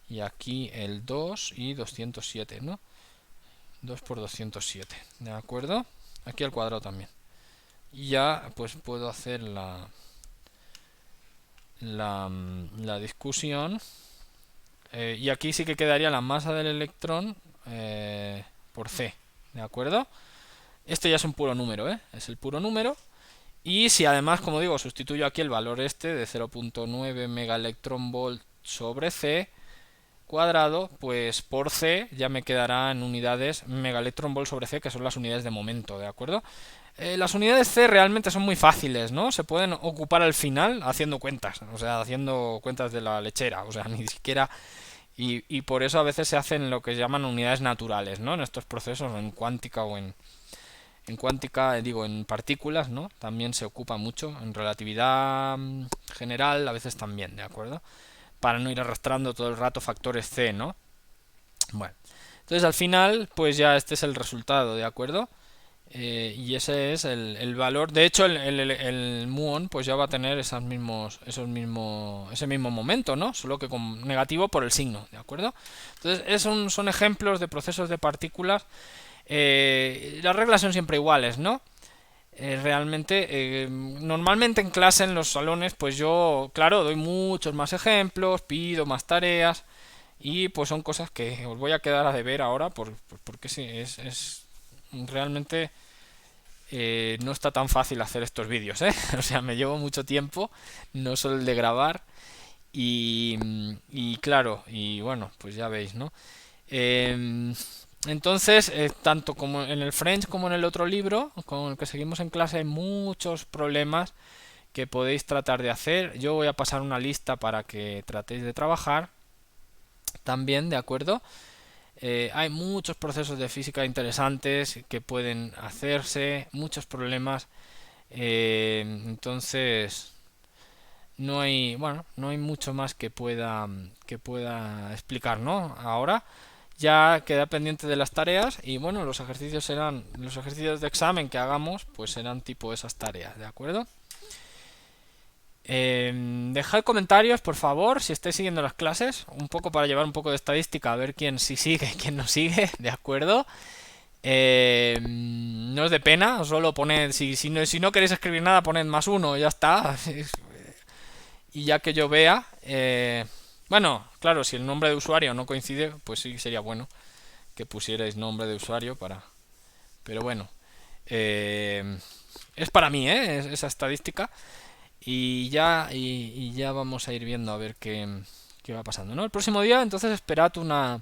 y aquí el 2 y 207, ¿no? 2 por 207, ¿de acuerdo? Aquí al cuadrado también. Y ya pues puedo hacer la discusión. Y aquí sí que quedaría la masa del electrón por C, ¿de acuerdo? Este ya es un puro número, ¿eh? Es el puro número. Y si además, como digo, sustituyo aquí el valor este de 0.9 megaelectronvolt sobre C cuadrado, pues por C ya me quedará en unidades megaelectronvolt sobre C, que son las unidades de momento, ¿de acuerdo? Las unidades C realmente son muy fáciles, ¿no? Se pueden ocupar al final haciendo cuentas, o sea, haciendo cuentas de la lechera, o sea, ni siquiera... Y por eso a veces se hacen lo que llaman unidades naturales, ¿no? En estos procesos, en cuántica o en cuántica, digo, en partículas, ¿no? También se ocupa mucho, en relatividad general a veces también, ¿de acuerdo? Para no ir arrastrando todo el rato factores C, ¿no? Bueno, entonces al final, pues ya este es el resultado, ¿de acuerdo? Y ese es el valor. De hecho, el muón pues ya va a tener ese mismo momento, ¿no? Solo que con negativo por el signo, ¿de acuerdo? Entonces, son ejemplos de procesos de partículas. Las reglas son siempre iguales, ¿no? Realmente, normalmente en clase, en los salones, pues yo, claro, doy muchos más ejemplos, pido más tareas y pues son cosas que os voy a quedar a deber ahora porque sí, es realmente no está tan fácil hacer estos vídeos, ¿eh? O sea, me llevo mucho tiempo, no solo el de grabar y claro, y bueno, pues ya veis, ¿no? Entonces, tanto como en el French como en el otro libro con el que seguimos en clase hay muchos problemas que podéis tratar de hacer. Yo voy a pasar una lista para que tratéis de trabajar también, ¿de acuerdo? Hay muchos procesos de física interesantes que pueden hacerse, muchos problemas. Entonces, no hay mucho más que pueda explicar, ¿no? Ahora ya queda pendiente de las tareas y bueno, los ejercicios de examen que hagamos, pues serán tipo esas tareas, ¿de acuerdo? Dejad comentarios, por favor, si estáis siguiendo las clases, un poco para llevar un poco de estadística, a ver quién sí sigue, quién no sigue, ¿de acuerdo? No es de pena, solo poned, si no queréis escribir nada, poned +1, ya está. Y ya que yo vea, bueno, claro, si el nombre de usuario no coincide, pues sí sería bueno que pusierais nombre de usuario para... Pero bueno, es para mí, esa estadística. Y ya vamos a ir viendo a ver qué va pasando, ¿no? El próximo día, entonces, esperad una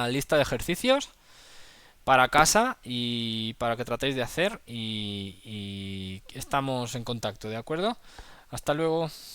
lista de ejercicios para casa y para que tratéis de hacer y estamos en contacto, ¿de acuerdo? Hasta luego.